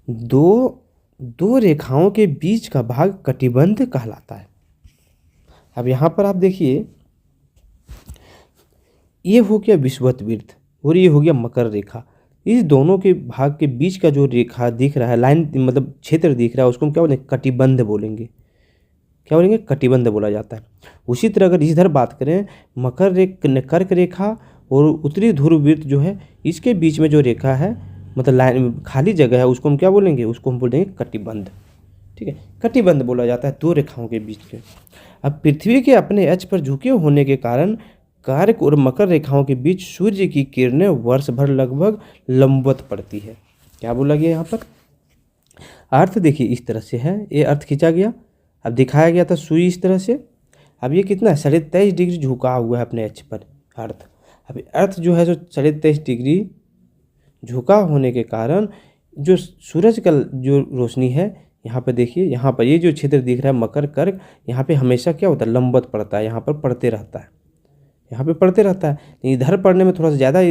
दो रेखाओं के बीच का भाग कटिबंध कहलाता है। अब यहाँ पर आप देखिए, ये हो गया विषुवत वृत्त और ये हो गया मकर रेखा। इस दोनों के भाग के बीच का जो रेखा दिख रहा है, लाइन मतलब क्षेत्र दिख रहा है, उसको हम क्या बोलेंगे? कटिबंध बोलेंगे। क्या बोलेंगे? कटिबंध बोला जाता है। उसी तरह अगर इधर बात करें, कर्क रेखा और उत्तरी ध्रुव वृत्त जो है, इसके बीच में जो रेखा है मतलब लाइन खाली जगह है, उसको हम क्या बोलेंगे? उसको हम बोलेंगे कटिबंध। ठीक है, कटिबंध बोला जाता है दो रेखाओं के बीच के। अब पृथ्वी के अपने अक्ष पर झुके होने के कारण कर्क और मकर रेखाओं के बीच सूर्य की किरणें वर्ष भर लगभग लंबवत पड़ती है। क्या बोला गया यहाँ पर? अर्थ देखिए इस तरह से है, ये अर्थ खींचा गया। अब दिखाया गया था सूर्य इस तरह से। अब ये कितना है? 23.5 डिग्री झुका हुआ है अपने अक्ष पर अर्थ। अब अर्थ जो है जो 23.5 डिग्री झुका होने के कारण जो सूरज का जो रोशनी है, यहाँ पर देखिए, यहाँ पर ये जो क्षेत्र दिख रहा है मकर कर्क, यहाँ पे हमेशा क्या होता है? लंबवत पड़ता है, यहाँ पर पड़ते रहता है, यहाँ पे पड़ते रहता है। इधर पढ़ने में थोड़ा सा ज़्यादा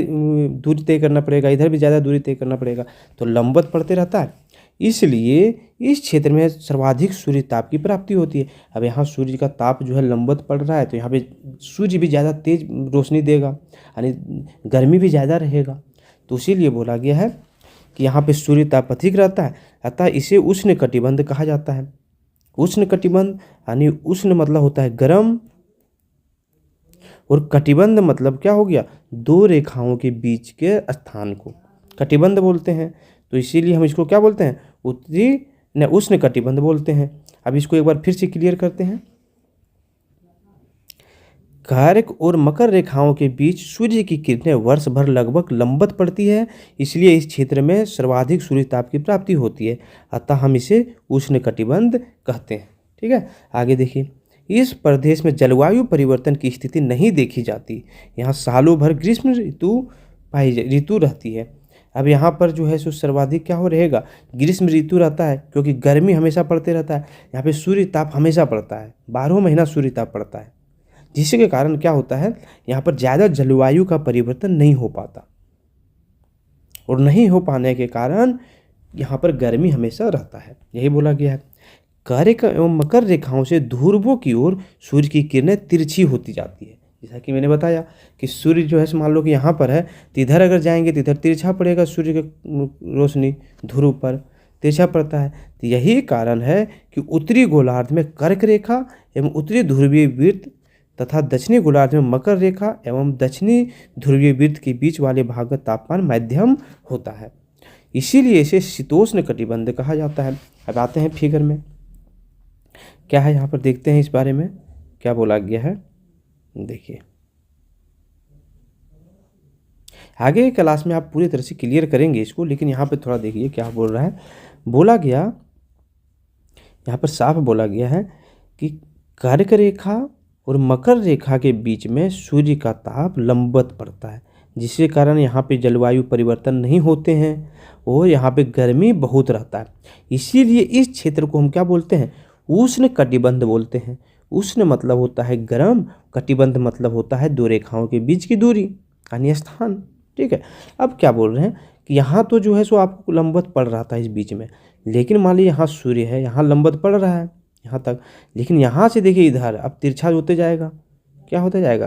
दूरी तय करना पड़ेगा, इधर भी ज़्यादा दूरी तय करना पड़ेगा, तो लंबवत पड़ते रहता है। इसलिए इस क्षेत्र में सर्वाधिक सूर्य ताप की प्राप्ति होती है। अब यहाँ सूर्य का ताप जो है लंबवत पड़ रहा है, तो यहाँ पे सूर्य भी ज़्यादा तेज रोशनी देगा, यानी गर्मी भी ज़्यादा रहेगा। तो इसीलिए बोला गया है कि यहाँ पे सूर्य ताप अधिक रहता है, अतः इसे उष्ण कटिबंध कहा जाता है। उष्ण कटिबंध यानी उष्ण मतलब होता है गर्म, और कटिबंध मतलब क्या हो गया? दो रेखाओं के बीच के स्थान को कटिबंध बोलते हैं। तो इसीलिए हम इसको क्या बोलते हैं? उष्ण कटिबंध बोलते हैं। अब इसको एक बार फिर से क्लियर करते हैं। कर्क और मकर रेखाओं के बीच सूर्य की किरणें वर्ष भर लगभग लंबवत पड़ती है, इसलिए इस क्षेत्र में सर्वाधिक सूर्य ताप की प्राप्ति होती है, अतः हम इसे उष्ण कटिबंध कहते हैं। ठीक है, आगे देखिए। इस प्रदेश में जलवायु परिवर्तन की स्थिति नहीं देखी जाती। यहाँ सालों भर ग्रीष्म ऋतु रहती है। अब यहाँ पर जो है सो सर्वाधिक क्या हो रहेगा? ग्रीष्म ऋतु रहता है, क्योंकि गर्मी हमेशा पड़ते रहता है। यहाँ पे सूर्य ताप हमेशा पड़ता है, 12 महीना सूर्य ताप पड़ता है, जिसके कारण क्या होता है? यहाँ पर ज़्यादा जलवायु का परिवर्तन नहीं हो पाता, और नहीं हो पाने के कारण यहाँ पर गर्मी हमेशा रहता है। यही बोला गया है। कर्क एवं मकर रेखाओं से ध्रुवों की ओर सूर्य की किरणें तिरछी होती जाती है। जैसा कि मैंने बताया कि सूर्य जो है मान लो कि यहाँ पर है, तो इधर अगर जाएंगे तो इधर तिरछा पड़ेगा, सूर्य की रोशनी ध्रुव पर तिरछा पड़ता है। तो यही कारण है कि उत्तरी गोलार्ध में कर्क रेखा एवं उत्तरी ध्रुवीय वृत्त तथा दक्षिणी गोलार्ध में मकर रेखा एवं दक्षिणी ध्रुवीय वृत्त के बीच वाले भाग का तापमान मध्यम होता है, इसीलिए इसे शीतोष्ण कटिबंध कहा जाता है। अब आते हैं फिगर में, क्या है यहाँ पर देखते हैं इस बारे में क्या बोला गया है। देखिए, आगे की क्लास में आप पूरी तरह से क्लियर करेंगे इसको, लेकिन यहाँ पे थोड़ा देखिए क्या बोल रहा है। बोला गया यहाँ पर साफ बोला गया है कि कर्क रेखा और मकर रेखा के बीच में सूर्य का ताप लंबवत पड़ता है, जिसके कारण यहाँ पे जलवायु परिवर्तन नहीं होते हैं और यहाँ पे गर्मी बहुत रहता है। इसीलिए इस क्षेत्र को हम क्या बोलते हैं? उष्ण कटिबंध बोलते हैं। उष्ण मतलब होता है गर्म, कटिबंध मतलब होता है दो रेखाओं के बीच की दूरी यानी स्थान। ठीक है, अब क्या बोल रहे हैं कि यहाँ तो जो है सो आपको लंबवत पड़ रहा था इस बीच में, लेकिन मान लीजिए यहाँ सूर्य है, यहाँ लंबवत पड़ रहा है यहाँ तक, लेकिन यहाँ से देखिए इधर अब तिरछा होते जाएगा। क्या होता जाएगा?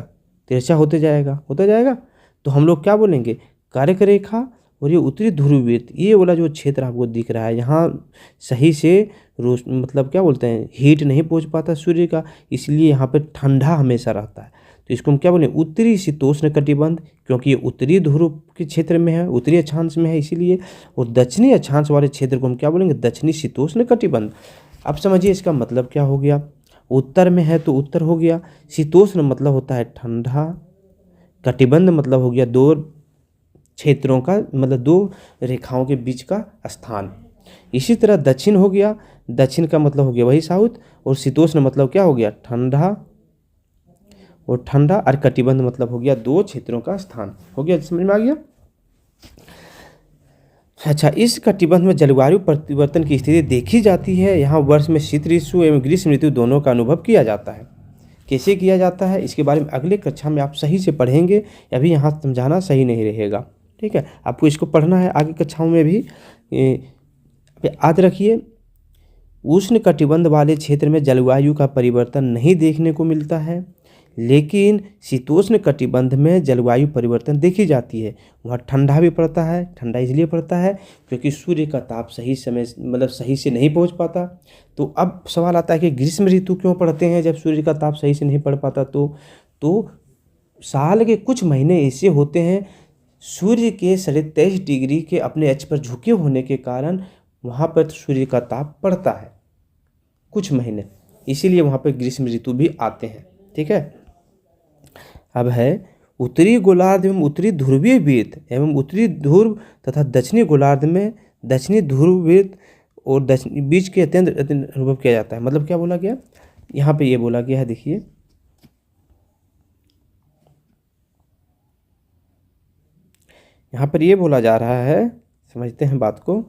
तिरछा होते जाएगा, तो हम लोग क्या बोलेंगे, कर्क रेखा और ये उत्तरी ध्रुव वृत्त, ये वाला जो क्षेत्र आपको दिख रहा है, यहाँ सही से रोश मतलब क्या बोलते हैं, हीट नहीं पहुंच पाता सूर्य का, इसलिए यहाँ पे ठंडा हमेशा रहता है। तो इसको हम क्या बोलें, उत्तरी शीतोष्ण कटिबंध, क्योंकि ये उत्तरी ध्रुव के क्षेत्र में है, उत्तरी अक्षांश में है इसीलिए। और दक्षिणी अक्षांश वाले क्षेत्र को हम क्या बोलेंगे, दक्षिणी शीतोष्ण कटिबंध। अब समझिए इसका मतलब क्या हो गया, उत्तर में है तो उत्तर हो गया, शीतोष्ण मतलब होता है ठंडा, कटिबंध मतलब हो गया दो क्षेत्रों का, मतलब दो रेखाओं के बीच का स्थान। इसी तरह दक्षिण हो गया, दक्षिण का मतलब हो गया वही साउथ, और शीतोष्ण मतलब क्या हो गया, ठंडा, और ठंडा, और कटिबंध मतलब हो गया दो क्षेत्रों का स्थान। हो गया, समझ में आ गया। अच्छा, इस कटिबंध में जलवायु परिवर्तन की स्थिति देखी जाती है। यहाँ वर्ष में शीत ऋतु एवं ग्रीष्म ऋतु दोनों का अनुभव किया जाता है। कैसे किया जाता है इसके बारे में अगले कक्षा में आप सही से पढ़ेंगे, अभी यहाँ समझाना सही नहीं रहेगा। ठीक है, आपको इसको पढ़ना है आगे कक्षाओं में भी। याद रखिए, उष्ण कटिबंध वाले क्षेत्र में जलवायु का परिवर्तन नहीं देखने को मिलता है, लेकिन शीतोष्ण कटिबंध में जलवायु परिवर्तन देखी जाती है। वहाँ ठंडा भी पड़ता है, ठंडा इसलिए पड़ता है क्योंकि सूर्य का ताप सही समय मतलब सही से नहीं पहुँच पाता। तो अब सवाल आता है कि ग्रीष्म ऋतु क्यों पड़ते हैं जब सूर्य का ताप सही से नहीं पड़ पाता। तो साल के कुछ महीने ऐसे होते हैं, सूर्य के 23.5 डिग्री के अपने अक्ष पर झुके होने के कारण वहाँ पर सूर्य का ताप पड़ता है कुछ महीने, इसीलिए वहाँ पर ग्रीष्म ऋतु भी आते हैं। ठीक है, अब है उत्तरी गोलार्ध एवं उत्तरी ध्रुवीय वृत्त एवं उत्तरी ध्रुव तथा दक्षिणी गोलार्ध में दक्षिणी ध्रुव वृत्त और दक्षिणी बीच के अत्यंत अनुभव किया जाता है। मतलब क्या बोला गया, यहाँ पे ये बोला गया है, देखिए यहाँ पर ये बोला जा रहा है, समझते हैं बात को।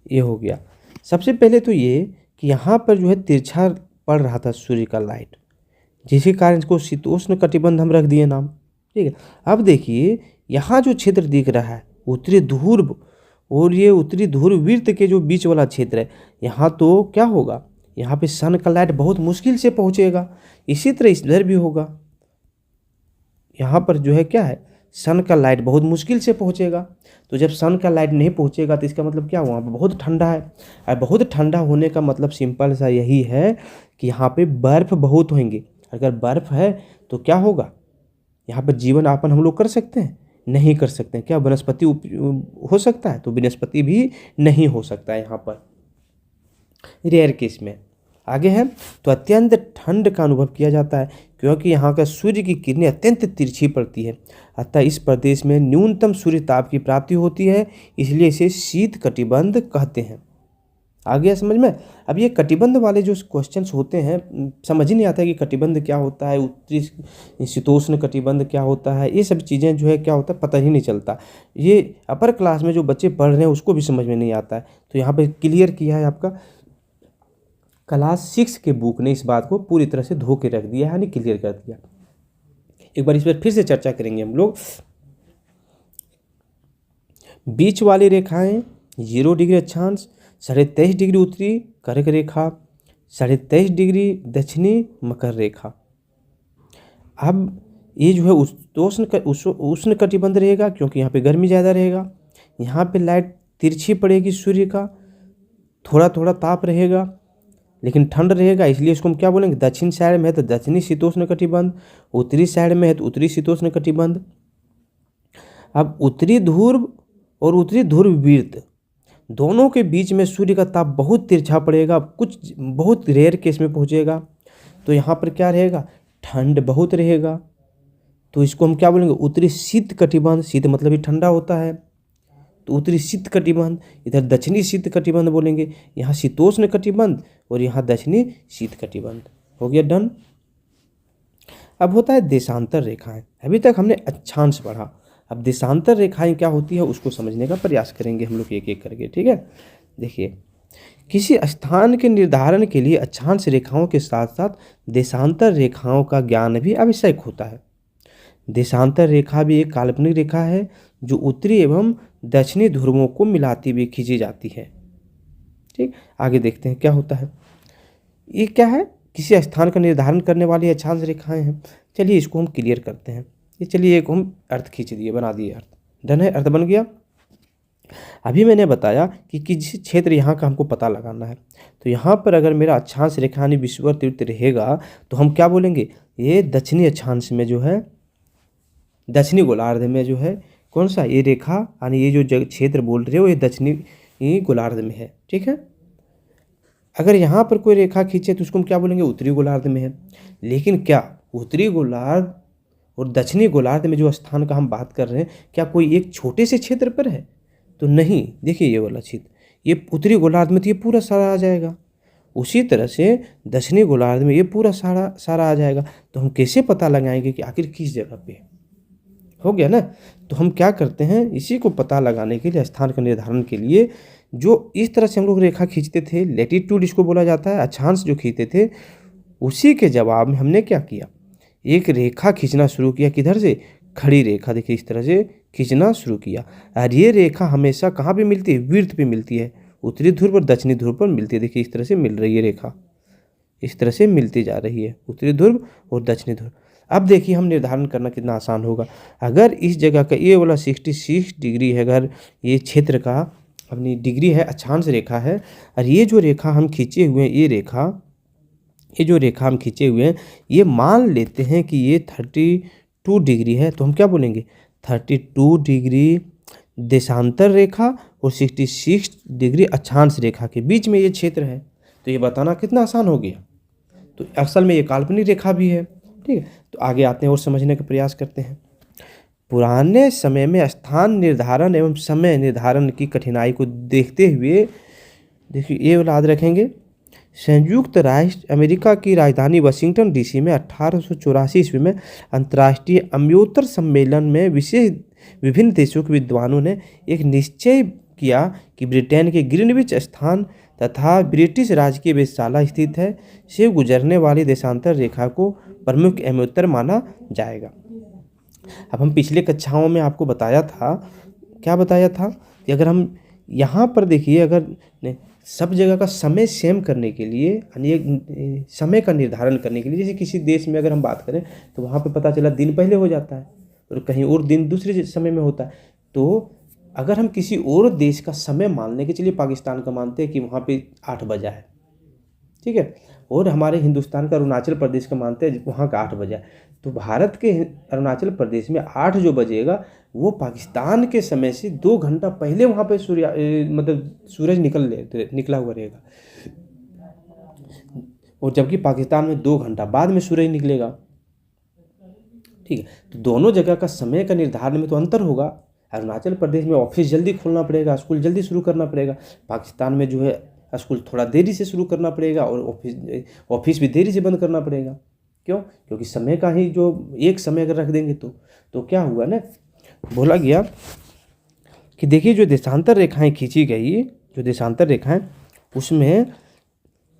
ये हो गया, सबसे पहले तो ये कि यहाँ पर जो है तिरछा पड़ रहा था सूर्य का लाइट, जिसके कारण इसको शीतोष्ण कटिबंध हम रख दिए नाम। ठीक है, अब देखिए यहाँ जो क्षेत्र दिख रहा है उत्तरी ध्रुव और ये उत्तरी ध्रुव वृत्त के जो बीच वाला क्षेत्र है, यहाँ तो क्या होगा, यहाँ पे सन का लाइट बहुत मुश्किल से पहुँचेगा। इसी तरह इधर भी होगा, यहाँ पर जो है क्या है, सन का लाइट बहुत मुश्किल से पहुँचेगा। तो जब सन का लाइट नहीं पहुँचेगा तो इसका मतलब क्या हुआ, वहाँ पर बहुत ठंडा है। और बहुत ठंडा होने का मतलब सिंपल सा यही है कि यहाँ पे बर्फ़ बहुत होंगे। अगर बर्फ़ है तो क्या होगा, यहाँ पर जीवन यापन हम लोग कर सकते हैं, नहीं कर सकते हैं। क्या वनस्पति हो सकता है, तो वनस्पति भी नहीं हो सकता है यहाँ पर, रेयर केस में। आगे है तो अत्यंत ठंड का अनुभव किया जाता है क्योंकि यहाँ का सूर्य की किरणें अत्यंत तिरछी पड़ती है, अतः इस प्रदेश में न्यूनतम सूर्य ताप की प्राप्ति होती है, इसलिए इसे शीत कटिबंध कहते हैं। आ गया समझ में। अब ये कटिबंध वाले जो क्वेश्चंस होते हैं, समझ ही नहीं आता है कि कटिबंध क्या होता है, उत्तरी शीतोष्ण कटिबंध क्या होता है, ये सब चीज़ें जो है क्या होता है पता ही नहीं चलता। ये अपर क्लास में जो बच्चे पढ़ रहे हैं उसको भी समझ में नहीं आता है। तो यहाँ पे क्लियर किया है, आपका क्लास 6 के बुक ने इस बात को पूरी तरह से धो के रख दिया है, यानी क्लियर कर दिया। एक बार इस पर फिर से चर्चा करेंगे हम लोग। बीच वाली रेखाएं 0 डिग्री अक्षांश, 23.5 डिग्री उत्तरी कर्क रेखा, 23.5 डिग्री दक्षिणी मकर रेखा। अब ये जो है उष्ण कटिबंध रहेगा क्योंकि यहाँ पे गर्मी ज़्यादा रहेगा, यहाँ पे लाइट तिरछी पड़ेगी सूर्य का, थोड़ा थोड़ा ताप रहेगा लेकिन ठंड रहेगा, इसलिए इसको हम क्या बोलेंगे, दक्षिण साइड में है तो दक्षिणी शीतोष्ण कटिबंध, उत्तरी साइड में है तो उत्तरी शीतोष्ण कटिबंध। अब उत्तरी ध्रुव और उत्तरी ध्रुव वृत्त दोनों के बीच में सूर्य का ताप बहुत तिरछा पड़ेगा, कुछ बहुत रेयर केस में पहुंचेगा। तो यहाँ पर क्या रहेगा, ठंड बहुत रहेगा, तो इसको हम क्या बोलेंगे, उत्तरी शीत कटिबंध। शीत मतलब ही ठंडा होता है, तो उत्तरी शीत कटिबंध। इधर दक्षिणी शीत कटिबंध बोलेंगे, यहाँ शीतोष्ण कटिबंध और यहाँ दक्षिणी शीत कटिबंध। हो गया डन। अब होता है देशांतर रेखाएं। अभी तक हमने अक्षांश पढ़ा, अब देशांतर रेखाएं क्या होती है उसको समझने का प्रयास करेंगे हम लोग एक एक करके। ठीक है, देखिए किसी स्थान के निर्धारण के लिए अक्षांश रेखाओं के साथ साथ देशांतर रेखाओं का ज्ञान भी आवश्यक होता है। देशांतर रेखा भी एक काल्पनिक रेखा है जो उत्तरी एवं दक्षिणी ध्रुवों को मिलाती हुई खींची जाती है। ठीक, आगे देखते हैं क्या होता है। ये क्या है, किसी स्थान का निर्धारण करने वाली अक्षांश रेखाएं हैं। चलिए इसको हम क्लियर करते हैं। ये चलिए एक हम अर्थ खींच दिए, बना दिए अर्थ, डन है, अर्थ बन गया। अभी मैंने बताया कि किसी क्षेत्र यहाँ का हमको पता लगाना है, तो यहाँ पर अगर मेरा अक्षांश रेखा यानी विषुववृत्त रहेगा तो हम क्या बोलेंगे, ये दक्षिणी अक्षांश में जो है, दक्षिणी गोलार्ध में जो है कौन सा ये रेखा यानी ये जो क्षेत्र बोल रहे हो ये दक्षिणी गोलार्ध में है, ठीक है। अगर यहाँ पर कोई रेखा खींचे तो उसको हम क्या बोलेंगे, उत्तरी गोलार्ध में है। लेकिन क्या उत्तरी गोलार्ध और दक्षिणी गोलार्ध में जो स्थान का हम बात कर रहे हैं, क्या कोई एक छोटे से क्षेत्र पर है? तो नहीं, देखिए ये वाला क्षेत्र, ये उत्तरी गोलार्ध में तो ये पूरा सारा आ जाएगा, उसी तरह से दक्षिणी गोलार्ध में ये पूरा सारा आ जाएगा। तो हम कैसे पता लगाएंगे कि आखिर किस जगह पे हो गया ना। तो हम क्या करते हैं, इसी को पता लगाने के लिए, स्थान का निर्धारण के लिए, जो इस तरह से हम लोग रेखा खींचते थे, लैटिट्यूड इसको बोला जाता है, अक्षांश जो खींचते थे, उसी के जवाब में हमने क्या किया, एक रेखा खींचना शुरू किया। किधर से, खड़ी रेखा, देखिए इस तरह से खींचना शुरू किया। और ये रेखा हमेशा कहाँ पे मिलती है, वृत्त पे मिलती है, उत्तरी ध्रुव और दक्षिणी ध्रुव पर मिलती है। देखिए इस तरह से मिल रही है रेखा, इस तरह से मिलती जा रही है, उत्तरी ध्रुव और दक्षिणी ध्रुव। अब देखिए हम निर्धारण करना कितना आसान होगा। अगर इस जगह का ये वाला 66 डिग्री है, अगर ये क्षेत्र का अपनी डिग्री है, अक्षांश रेखा है, और ये जो रेखा हम खींचे हुए हैं, ये जो रेखा हम खींचे हुए हैं, ये मान लेते हैं कि ये 32 डिग्री है, तो हम क्या बोलेंगे, 32 डिग्री देशांतर रेखा और 66 डिग्री अक्षांश रेखा के बीच में ये क्षेत्र है। तो ये बताना कितना आसान हो गया। तो असल में ये काल्पनिक रेखा भी है, ठीक है। तो आगे आते हैं और समझने का प्रयास करते हैं। पुराने समय में स्थान निर्धारण एवं समय निर्धारण की कठिनाई को देखते हुए, देखिए ये याद रखेंगे, संयुक्त राष्ट्र अमेरिका की राजधानी वाशिंगटन डीसी में 1884 ईस्वी में अंतर्राष्ट्रीय अम्योत्तर सम्मेलन में विभिन्न देशों के विद्वानों ने एक निश्चय किया कि ब्रिटेन के ग्रीनविच स्थान तथा ब्रिटिश राज की वेधशाला स्थित है से गुजरने वाली देशांतर रेखा को प्रमुख अम्योत्तर माना जाएगा। अब हम पिछले कक्षाओं में आपको बताया था, क्या बताया था, कि अगर हम यहाँ पर देखिए, अगर सब जगह का समय सेम करने के लिए, यानी समय का निर्धारण करने के लिए, जैसे किसी देश में अगर हम बात करें तो वहाँ पे पता चला दिन पहले हो जाता है और कहीं और दिन दूसरे समय में होता है। तो अगर हम किसी और देश का समय मानने के, चलिए पाकिस्तान का मानते हैं कि वहाँ पे 8 बजा है, ठीक है, और हमारे हिंदुस्तान का अरुणाचल प्रदेश का मानते हैं वहाँ का 8 बजा है, तो भारत के अरुणाचल प्रदेश में 8 जो बजेगा वो पाकिस्तान के समय से 2 घंटा पहले वहाँ पे सूरज निकला हुआ रहेगा, और जबकि पाकिस्तान में 2 घंटा बाद में सूरज निकलेगा, ठीक है। तो दोनों जगह का समय का निर्धारण में तो अंतर होगा। अरुणाचल प्रदेश में ऑफिस जल्दी खोलना पड़ेगा, स्कूल जल्दी शुरू करना पड़ेगा, पाकिस्तान में जो है स्कूल थोड़ा देरी से शुरू करना पड़ेगा और ऑफिस भी देरी से बंद करना पड़ेगा। क्यों? क्योंकि समय का ही जो एक समय अगर रख देंगे तो क्या हुआ ना, बोला गया कि देखिए जो देशांतर रेखाएं खींची गई, जो देशांतर रेखाएं, उसमें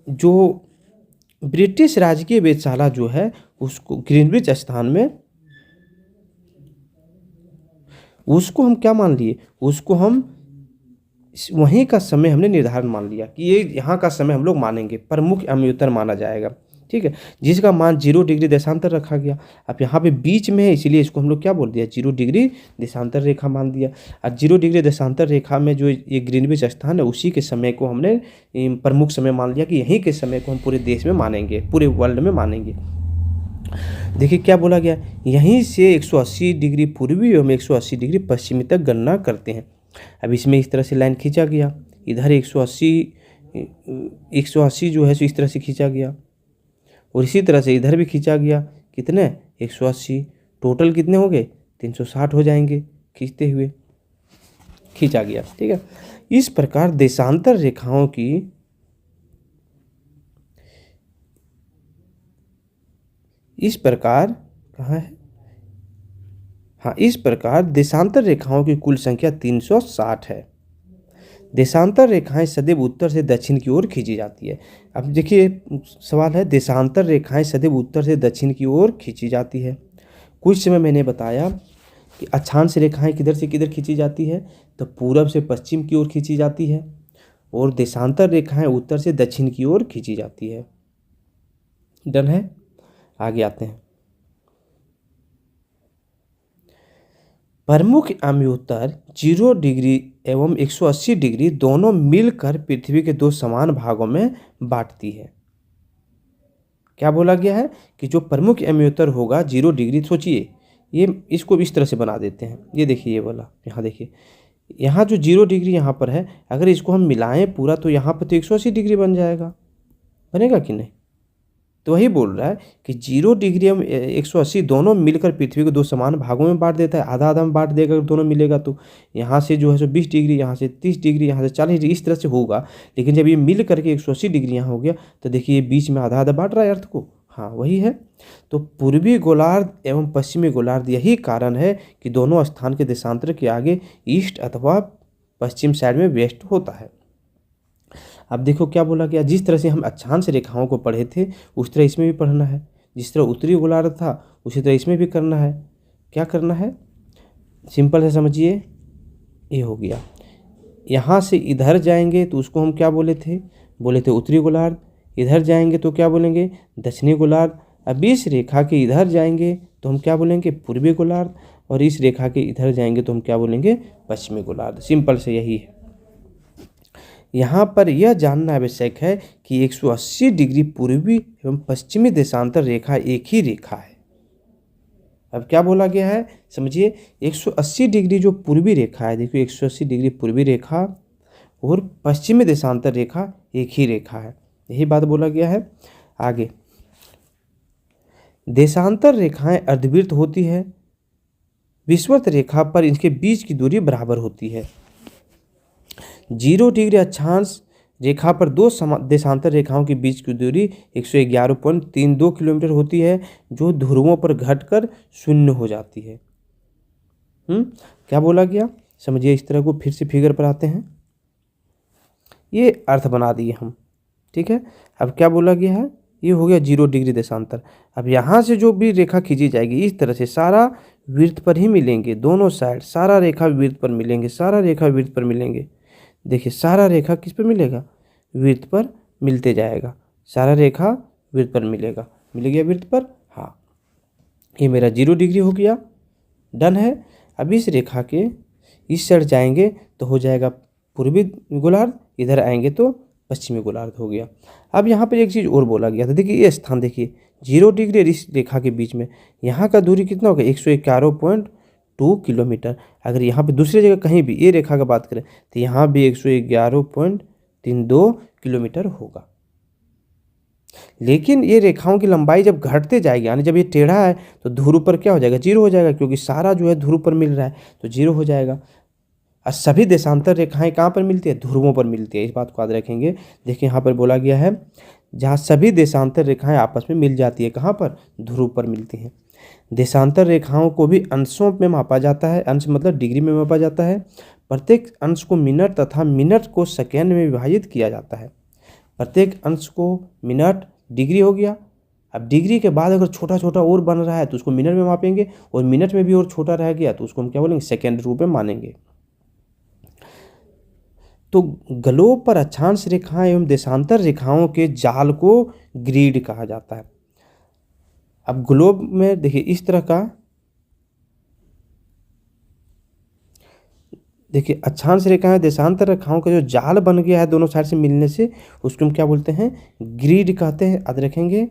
जो ब्रिटिश राजकीय वेधशाला जो है उसको ग्रीनविच स्थान में, उसको हम क्या मान लिए, उसको हम वहीं का समय हमने निर्धारण मान लिया कि ये यहाँ का समय हम लोग मानेंगे, प्रमुख अम्योत्तर माना जाएगा, ठीक है, जिसका मान 0 डिग्री देशांतर रखा गया। अब यहाँ पे बीच में है इसलिए इसको हम लोग क्या बोल दिया, 0 डिग्री देशांतर रेखा मान दिया। और 0 डिग्री देशांतर रेखा में जो ये ग्रीनविच स्थान है उसी के समय को हमने प्रमुख समय मान लिया कि यहीं के समय को हम पूरे देश में मानेंगे, पूरे वर्ल्ड में मानेंगे। देखिए क्या बोला गया, यहीं से 180 डिग्री पूर्वी एवं 180 डिग्री पश्चिमी तक गणना करते हैं। अब इसमें इस तरह से लाइन खींचा गया, इधर 180 जो है सो इस तरह से खींचा गया, और इसी तरह से इधर भी खींचा गया, कितने 180, टोटल कितने हो गए 360 हो जाएंगे, खींचते हुए खींचा गया, ठीक है। इस प्रकार देशांतर रेखाओं की इस प्रकार कहाँ है, हाँ, इस प्रकार देशांतर रेखाओं की कुल संख्या 360 है। देशांतर रेखाएं सदैव उत्तर से दक्षिण की ओर खींची जाती है। अब देखिए सवाल है, देशांतर रेखाएं सदैव उत्तर से दक्षिण की ओर खींची जाती है। कुछ समय मैंने बताया कि अक्षांश रेखाएं किधर से किधर खींची जाती है, तो पूरब से पश्चिम की ओर खींची जाती है, और देशांतर रेखाएं उत्तर से दक्षिण की ओर खींची जाती है। डन है। आगे आते हैं। प्रमुख अम्योत्तर 0 डिग्री एवं 180 डिग्री दोनों मिलकर पृथ्वी के दो समान भागों में बांटती है। क्या बोला गया है कि जो प्रमुख अम्योत्तर होगा 0 डिग्री, सोचिए ये इसको इस तरह से बना देते हैं। ये देखिए, ये वाला यहाँ देखिए, यहाँ जो 0 डिग्री यहाँ पर है, अगर इसको हम मिलाएं पूरा तो यहाँ पर तो 180 डिग्री बन जाएगा, बनेगा कि नहीं? तो वही बोल रहा है कि 0 डिग्री हम 180 दोनों मिलकर पृथ्वी को दो समान भागों में बांट देता है, आधा आधा में बांट देगा अगर दोनों मिलेगा तो। यहाँ से जो है सो 20 डिग्री, यहाँ से 30 डिग्री, यहाँ से 40 डिग्री, इस तरह से होगा। लेकिन जब ये मिल करके 180 डिग्री यहाँ हो गया तो देखिए ये बीच में आधा आधा बांट रहा है अर्थ को। हाँ वही है। तो पूर्वी गोलार्ध एवं पश्चिमी गोलार्ध, यही कारण है कि दोनों स्थान के देशांतर के आगे ईस्ट अथवा पश्चिम साइड में वेस्ट होता है। अब देखो क्या बोला गया, जिस तरह से हम अक्षांश रेखाओं को पढ़े थे उस तरह इसमें भी पढ़ना है। जिस तरह उत्तरी गोलार्ध था उसी तरह इसमें भी करना है। क्या करना है, सिंपल है, समझिए। ये हो गया, यहाँ से इधर जाएंगे तो उसको हम क्या बोले थे उत्तरी गोलार्ध। इधर जाएंगे तो क्या बोलेंगे, दक्षिणी गोलार्ध। अब इस रेखा के इधर जाएंगे तो हम क्या बोलेंगे, पूर्वी गोलार्ध। और इस रेखा के इधर जाएंगे तो हम क्या बोलेंगे, पश्चिमी गोलार्ध। सिंपल से यही है। यहाँ पर यह जानना आवश्यक है कि 180 डिग्री पूर्वी एवं पश्चिमी देशांतर रेखा एक ही रेखा है। अब क्या बोला गया है, समझिए। 180 डिग्री जो पूर्वी रेखा है, देखिए 180 डिग्री पूर्वी रेखा और पश्चिमी देशांतर रेखा एक ही रेखा है, यही बात बोला गया है। आगे, देशांतर रेखाएं अर्धवृत्त होती है, विषुवत रेखा पर इनके बीच की दूरी बराबर होती है। 0 डिग्री अक्षांश रेखा पर दो देशांतर रेखाओं के बीच की दूरी 111.32 किलोमीटर होती है, जो ध्रुवों पर घटकर 0 हो जाती है। क्या बोला गया, समझिए। इस तरह को फिर से फिगर पर आते हैं। ये अर्थ बना दिए हम, ठीक है। अब क्या बोला गया है, ये हो गया 0 डिग्री देशांतर। अब यहाँ से जो भी रेखा खींची जाएगी इस तरह से सारा वृत्त पर ही मिलेंगे, दोनों साइड सारा रेखा वृत्त पर मिलेंगे, सारा रेखा वृत्त पर मिलेंगे। देखिए सारा रेखा किस पर मिलेगा, वृत्त पर मिलते जाएगा, सारा रेखा वृत्त पर मिलेगा, मिल गया वृत्त पर। हाँ, ये मेरा 0 डिग्री हो गया, डन है। अब इस रेखा के इस साइड जाएंगे तो हो जाएगा पूर्वी गोलार्ध, इधर आएंगे तो पश्चिमी गोलार्ध हो गया। अब यहाँ पर एक चीज़ और बोला गया था, देखिए ये स्थान देखिए 0 डिग्री और इस रेखा के बीच में यहाँ का दूरी कितना होगा, 111.2 किलोमीटर। अगर यहाँ पे दूसरी जगह कहीं भी ये रेखा का बात करें तो यहाँ भी 111.32 किलोमीटर होगा। लेकिन ये रेखाओं की लंबाई जब घटते जाएगी, यानी जब ये टेढ़ा है तो ध्रुव पर क्या हो जाएगा, 0 हो जाएगा, क्योंकि सारा जो है ध्रुव पर मिल रहा है तो 0 हो जाएगा। और सभी देशांतर रेखाएं कहाँ पर मिलती है, ध्रुवों पर मिलती है, इस बात को याद रखेंगे। देखिए यहाँ पर बोला गया है जहाँ सभी देशांतर रेखाएं आपस में मिल जाती है, कहाँ पर, ध्रुव पर मिलती हैं। देशांतर रेखाओं को भी अंशों में मापा जाता है, अंश मतलब डिग्री में मापा जाता है। प्रत्येक अंश को मिनट तथा मिनट को सेकेंड में विभाजित किया जाता है। प्रत्येक अंश को मिनट, डिग्री हो गया। अब डिग्री के बाद अगर छोटा छोटा और बन रहा है तो उसको मिनट में मापेंगे, और मिनट में भी और छोटा रह गया तो उसको हम क्या बोलेंगे, सेकेंड रूप में मानेंगे। तो ग्लोब पर अक्षांश रेखाएं एवं देशांतर रेखाओं के जाल को ग्रिड कहा जाता है। अब ग्लोब में देखिए इस तरह का, देखिए अक्षांश रेखाएं देशांतर रेखाओं का जो जाल बन गया है दोनों साइड से मिलने से, उसको हम क्या बोलते हैं, ग्रिड कहते हैं, याद रखेंगे।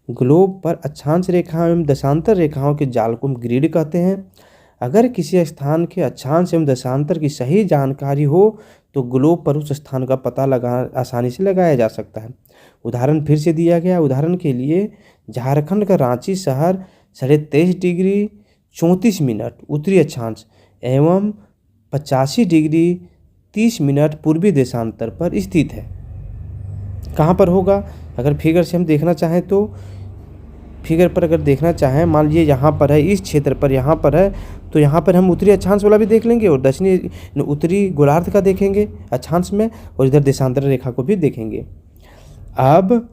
ग्लोब पर अक्षांश रेखाएं एवं देशांतर रेखाओं के जाल को हम ग्रिड कहते हैं। अगर किसी स्थान के अक्षांश एवं देशांतर की सही जानकारी हो तो ग्लोब पर उस स्थान का पता आसानी से लगाया जा सकता है। उदाहरण फिर से दिया गया, उदाहरण के लिए झारखंड का रांची शहर 23.5 डिग्री 34 मिनट उत्तरी अक्षांश एवं 85 डिग्री 30 मिनट पूर्वी देशांतर पर स्थित है। कहाँ पर होगा, अगर फिगर से हम देखना चाहें तो फिगर पर अगर देखना चाहें, मान लीजिए यहाँ पर है, इस क्षेत्र पर यहाँ पर है, तो यहाँ पर हम उत्तरी अक्षांश वाला भी देख लेंगे और दक्षिणी उत्तरी गोलार्ध का देखेंगे अक्षांश में, और इधर देशांतर रेखा को भी देखेंगे। अब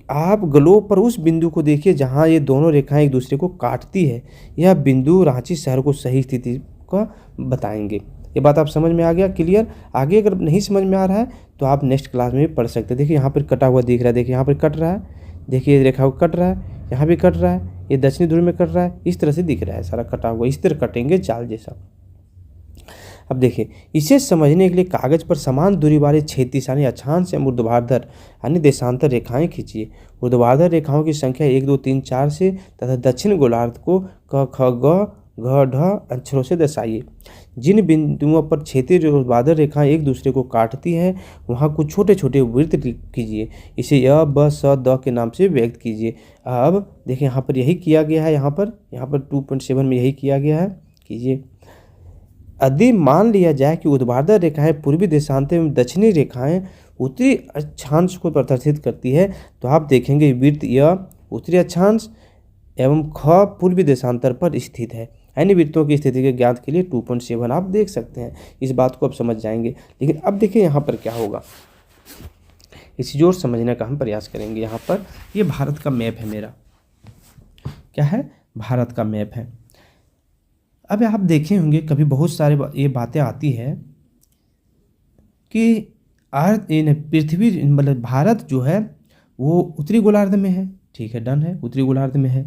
आप ग्लोब पर उस बिंदु को देखिए जहाँ ये दोनों रेखाएं एक दूसरे को काटती है, यह बिंदु रांची शहर को सही स्थिति का बताएंगे। ये बात आप समझ में आ गया, क्लियर। आगे अगर नहीं समझ में आ रहा है तो आप नेक्स्ट क्लास में भी पढ़ सकते हैं। देखिए यहाँ पर कटा हुआ दिख रहा है, देखिए यहाँ पर कट रहा है, देखिए ये रेखा कट रहा है, यहाँ भी कट रहा है, ये दक्षिणी ध्रुव में कट रहा है, इस तरह से दिख रहा है सारा कटा हुआ, इस तरह कटेंगे जाल जैसा। अब देखिए इसे समझने के लिए कागज पर समान दूरी वाले क्षैतिज यानी अक्षांश या ऊर्ध्वाधर यानी देशांतर रेखाएं खींचिए। ऊर्ध्वाधर रेखाओं की संख्या 1 2 3 4 से तथा दक्षिण गोलार्ध को क ख ग घ ढ अक्षरों से दर्शाइए। जिन बिंदुओं पर क्षैतिज और ऊर्ध्वाधर रेखाएं एक दूसरे को काटती हैं वहां कुछ छोटे छोटे वृत्त कीजिए। इसे य ब स द के नाम से व्यक्त कीजिए। अब देखिए यहाँ पर यही किया गया है, यहाँ पर 2.7 में यही किया गया है, कीजिए। यदि मान लिया जाए कि ऊर्ध्वाधर रेखाएं पूर्वी देशांतर एवं दक्षिणी रेखाएं उत्तरी अक्षांश को प्रदर्शित करती है तो आप देखेंगे वृत्त य उत्तरी अक्षांश एवं ख पूर्वी देशांतर पर स्थित है। यानी वृत्तों की स्थिति के ज्ञात के लिए 2.7 आप देख सकते हैं। इस बात को आप समझ जाएंगे। लेकिन अब देखिए यहाँ पर क्या होगा, इसी जोर समझने का हम प्रयास करेंगे। यहाँ पर ये भारत का मैप है मेरा, क्या है, भारत का मैप है। अब आप देखे होंगे कभी बहुत सारे ये बातें आती है कि पृथ्वी मतलब भारत जो है वो उत्तरी गोलार्ध में है, ठीक है, डन है, उत्तरी गोलार्ध में है।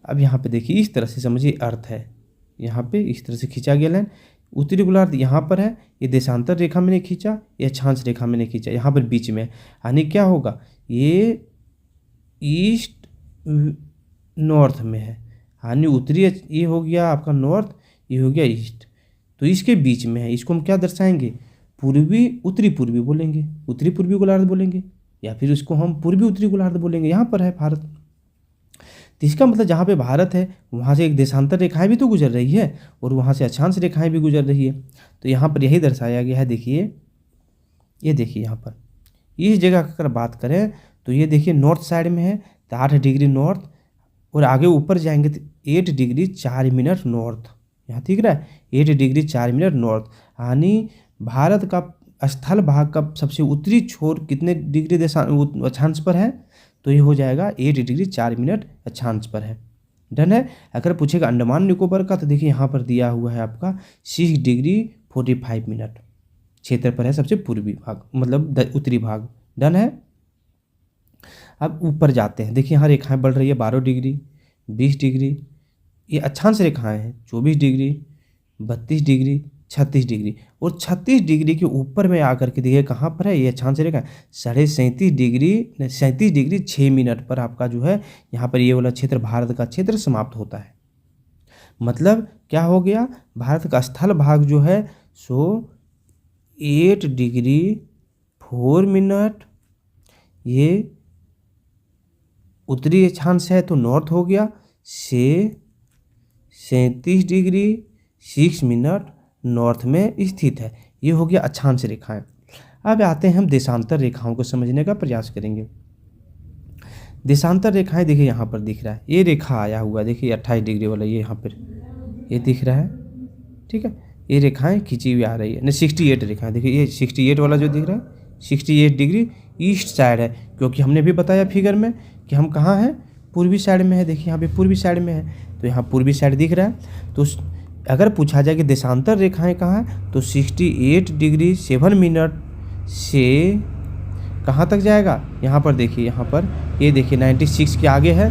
अब यहाँ पे देखिए इस तरह से समझिए, अर्थ है यहाँ पे इस तरह से खींचा गया लाइन, उत्तरी गोलार्ध यहाँ पर है, ये देशांतर रेखा में नहीं खींचा, ये अक्षांश रेखा में नहीं खींचा, यहाँ पर बीच में। यानी क्या होगा, ये ईस्ट नॉर्थ में है, यानी उत्तरी ये हो गया आपका नॉर्थ, ये हो गया ईस्ट, तो इसके बीच में है। इसको हम क्या दर्शाएंगे, पूर्वी उत्तरी पूर्वी बोलेंगे, उत्तरी पूर्वी गोलार्ध बोलेंगे, या फिर इसको हम पूर्वी उत्तरी गोलार्ध बोलेंगे। यहाँ पर है भारत, तो इसका मतलब जहाँ पे भारत है वहाँ से एक देशांतर रेखाएं भी तो गुजर रही है और वहाँ से अक्षांश रेखाएं भी गुजर रही है। तो यहाँ पर यही दर्शाया गया है। देखिए ये देखिए यहाँ पर इस जगह अगर बात करें तो ये देखिए नॉर्थ साइड में है तो 8 डिग्री नॉर्थ, और आगे ऊपर जाएंगे तो 8 डिग्री 4 मिनट नॉर्थ, यहाँ दिख रहा है 8 डिग्री 4 मिनट नॉर्थ। यानी भारत का स्थल भाग का सबसे उत्तरी छोर कितने डिग्री अक्षांश पर है, तो ये हो जाएगा 8 डिग्री 4 मिनट अक्षांश पर है। डन है। अगर पूछेगा अंडमान निकोबार का तो देखिए यहाँ पर दिया हुआ है आपका 6 डिग्री 45 मिनट क्षेत्र पर है, सबसे पूर्वी भाग मतलब उत्तरी भाग। डन है। अब ऊपर जाते हैं, देखिए यहाँ रेखाएं बढ़ रही है 12 डिग्री 20 डिग्री, ये अक्षांश रेखाएं हैं 24 डिग्री 32 डिग्री 36 डिग्री, और 36 डिग्री के ऊपर में आकर के देखिए कहाँ पर है, ये अक्षांश रेखा 37.5 डिग्री 37 डिग्री 6 मिनट पर आपका जो है यहाँ पर ये वाला क्षेत्र भारत का क्षेत्र समाप्त होता है। मतलब क्या हो गया, भारत का स्थल भाग जो है सो 8 डिग्री 4 मिनट, ये उत्तरी अक्षांश है तो नॉर्थ हो गया, से 37 डिग्री 6 मिनट नॉर्थ में स्थित है। ये हो गया अक्षांश रेखाएं। अब आते हैं हम देशांतर रेखाओं को समझने का प्रयास करेंगे। देशांतर रेखाएं देखिए यहाँ पर दिख रहा है, ये रेखा आया हुआ देखिए 28 डिग्री वाला, ये यहाँ पर ये दिख रहा है, ठीक है, ये रेखाएं खींची हुई आ रही है। 68 रेखाएं देखिए, ये 68 वाला जो दिख रहा है 68 डिग्री ईस्ट साइड है, क्योंकि हमने भी बताया फिगर में कि हम कहाँ हैं, पूर्वी साइड में है। देखिए यहाँ पे पूर्वी साइड में है तो यहाँ पूर्वी साइड दिख रहा है। तो अगर पूछा जाए कि देशांतर रेखाएं कहाँ हैं तो 68 डिग्री 7 मिनट से कहाँ तक जाएगा, यहाँ पर देखिए, यहाँ पर ये देखिए 96 के आगे है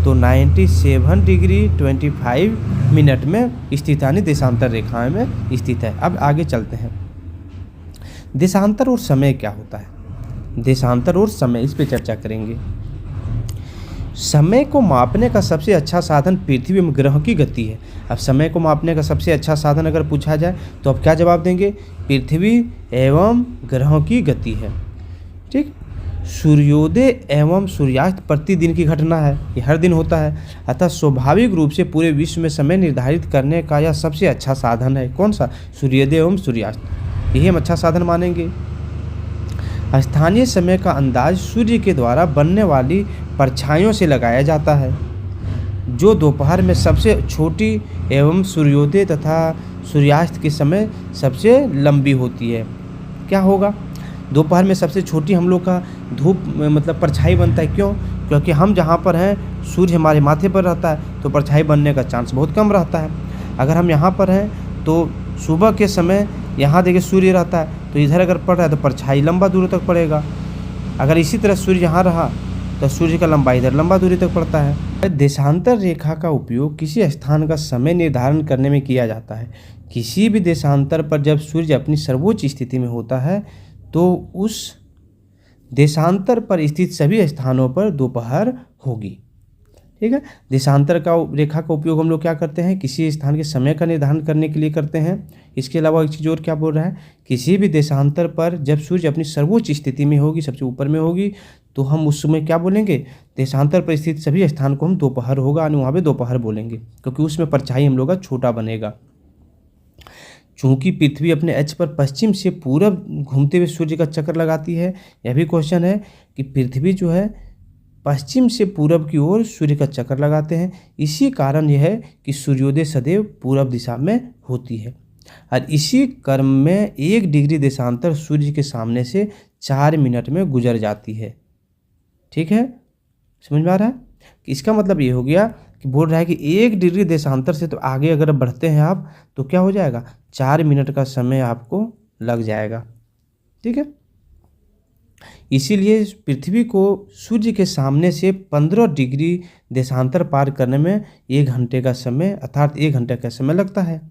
तो 97 डिग्री 25 मिनट में स्थित यानी देशांतर रेखाएं में स्थित है। अब आगे चलते हैं, देशांतर और समय क्या होता है। देशांतर और समय, इस पे चर्चा करेंगे। समय को मापने का सबसे अच्छा साधन पृथ्वी एवं ग्रह की गति है। अब समय को मापने का सबसे अच्छा साधन अगर पूछा जाए तो अब क्या जवाब देंगे, पृथ्वी एवं ग्रहों की गति है। ठीक, सूर्योदय एवं सूर्यास्त प्रतिदिन की घटना है, ये हर दिन होता है, अतः स्वाभाविक रूप से पूरे विश्व में समय निर्धारित करने का यह सबसे अच्छा साधन है। कौन सा, सूर्योदय एवं सूर्यास्त, यही हम अच्छा साधन मानेंगे। स्थानीय समय का अंदाज सूर्य के द्वारा बनने वाली परछाइयों से लगाया जाता है, जो दोपहर में सबसे छोटी एवं सूर्योदय तथा सूर्यास्त के समय सबसे लंबी होती है। क्या होगा, दोपहर में सबसे छोटी हम लोग का धूप मतलब परछाई बनता है। क्यों, क्योंकि हम जहाँ पर हैं सूर्य हमारे माथे पर रहता है तो परछाई बनने का चांस बहुत कम रहता है। अगर हम यहाँ पर हैं तो सुबह के समय यहाँ देखिए सूर्य रहता है, तो इधर अगर पड़ रहा है तो परछाई लंबा दूरी तक पड़ेगा। अगर इसी तरह सूर्य यहाँ रहा तो सूर्य का लंबा इधर लंबा दूरी तक पड़ता है। देशांतर रेखा का उपयोग किसी स्थान का समय निर्धारण करने में किया जाता है। किसी भी देशांतर पर जब सूर्य अपनी सर्वोच्च स्थिति में होता है तो उस देशांतर पर स्थित सभी स्थानों पर दोपहर होगी। ठीक है, देशांतर का रेखा का उपयोग हम लोग क्या करते हैं, किसी स्थान के समय का निर्धारण करने के लिए करते हैं। इसके अलावा एक चीज़ और क्या बोल रहा है, किसी भी देशांतर पर जब सूर्य अपनी सर्वोच्च स्थिति में होगी, सबसे ऊपर में होगी, तो हम उस समय क्या बोलेंगे, देशांतर पर स्थित सभी स्थान को हम दोपहर होगा यानी वहाँ पे दोपहर बोलेंगे, क्योंकि उसमें परछाई हम लोग का छोटा बनेगा। चूंकि पृथ्वी अपने अक्ष पर पश्चिम से पूरब घूमते हुए सूर्य का चक्कर लगाती है, यह भी क्वेश्चन है कि पृथ्वी जो है पश्चिम से पूरब की ओर सूर्य का चक्कर लगाते हैं। इसी कारण यह है कि सूर्योदय सदैव पूरब दिशा में होती है। और इसी क्रम में 1 डिग्री देशांतर सूर्य के सामने से 4 मिनट में गुजर जाती है। ठीक है, समझ में आ रहा है कि इसका मतलब ये हो गया कि बोल रहा है कि 1 डिग्री देशांतर से तो आगे अगर बढ़ते हैं आप तो क्या हो जाएगा, 4 मिनट का समय आपको लग जाएगा। ठीक है, इसीलिए पृथ्वी को सूर्य के सामने से 15 डिग्री देशांतर पार करने में 1 घंटे का समय अर्थात 1 घंटे का समय लगता है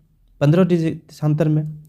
15 डिग्री देशांतर में।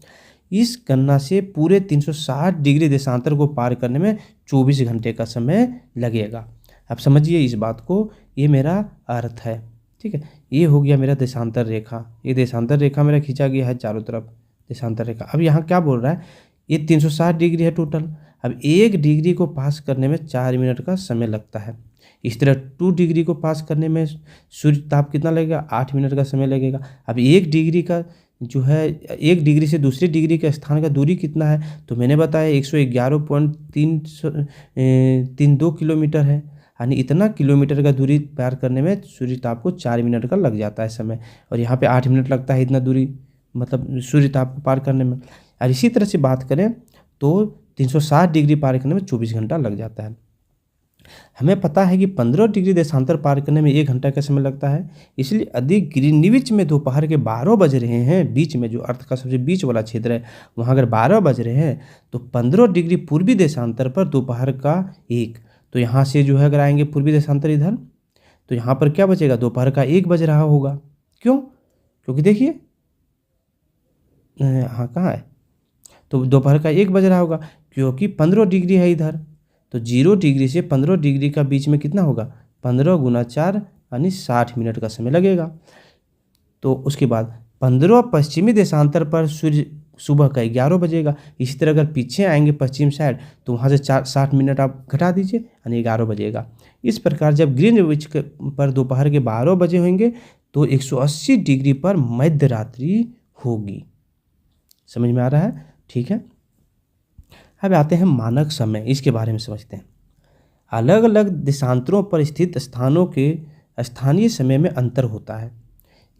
इस गणना से पूरे 360 डिग्री देशांतर को पार करने में 24 घंटे का समय लगेगा। अब समझिए इस बात को, ये मेरा अर्थ है। ठीक है, ये हो गया मेरा देशांतर रेखा। ये देशांतर रेखा मेरा खींचा गया है चारों तरफ देशांतर रेखा। अब यहाँ क्या बोल रहा है, ये 360 डिग्री है टोटल। अब 1 डिग्री को पास करने में 4 मिनट का समय लगता है। इस तरह 2 डिग्री को पास करने में सूर्य ताप कितना लगेगा, 8 मिनट का समय लगेगा। अब 1 डिग्री का जो है 1 डिग्री से दूसरी डिग्री के स्थान का दूरी कितना है, तो मैंने बताया 111.332 किलोमीटर है। यानी इतना किलोमीटर का दूरी पार करने में सूर्य ताप को 4 मिनट का लग जाता है समय, और यहाँ पे 8 मिनट लगता है इतना दूरी मतलब सूर्य ताप को पार करने में। और इसी तरह से बात करें तो 360 डिग्री पार करने में 24 घंटा लग जाता है। हमें पता है कि 15 डिग्री देशांतर पार करने में 1 घंटा का समय लगता है। इसलिए अधिक ग्रीनविच में दोपहर के 12 बज रहे हैं, बीच में जो अर्थ का सबसे बीच वाला क्षेत्र है वहाँ अगर 12 बज रहे हैं तो 15 डिग्री पूर्वी देशांतर पर दोपहर का 1, तो यहाँ से जो है अगर आएंगे पूर्वी देशांतर इधर तो यहाँ पर क्या बचेगा, दोपहर का 1 बज रहा होगा। क्यों, क्योंकि देखिए हाँ कहाँ है, तो दोपहर का 1 बज रहा होगा क्योंकि 15 डिग्री है इधर, तो 0 डिग्री से 15 डिग्री का बीच में कितना होगा, 15 गुना 4 यानी 60 मिनट का समय लगेगा। तो उसके बाद 15 पश्चिमी देशांतर पर सूर्य सुबह का 11 बजेगा। इसी तरह अगर पीछे आएंगे पश्चिम साइड तो वहाँ से 60 मिनट आप घटा दीजिए यानी 11 बजेगा। इस प्रकार जब ग्रीनविच पर दोपहर के 12 बजे होंगे तो 180 डिग्री पर मध्य रात्रि होगी। समझ में आ रहा है, ठीक है। अब आते हैं मानक समय, इसके बारे में समझते हैं। अलग अलग देशांतरों पर स्थित स्थानों के स्थानीय समय में अंतर होता है,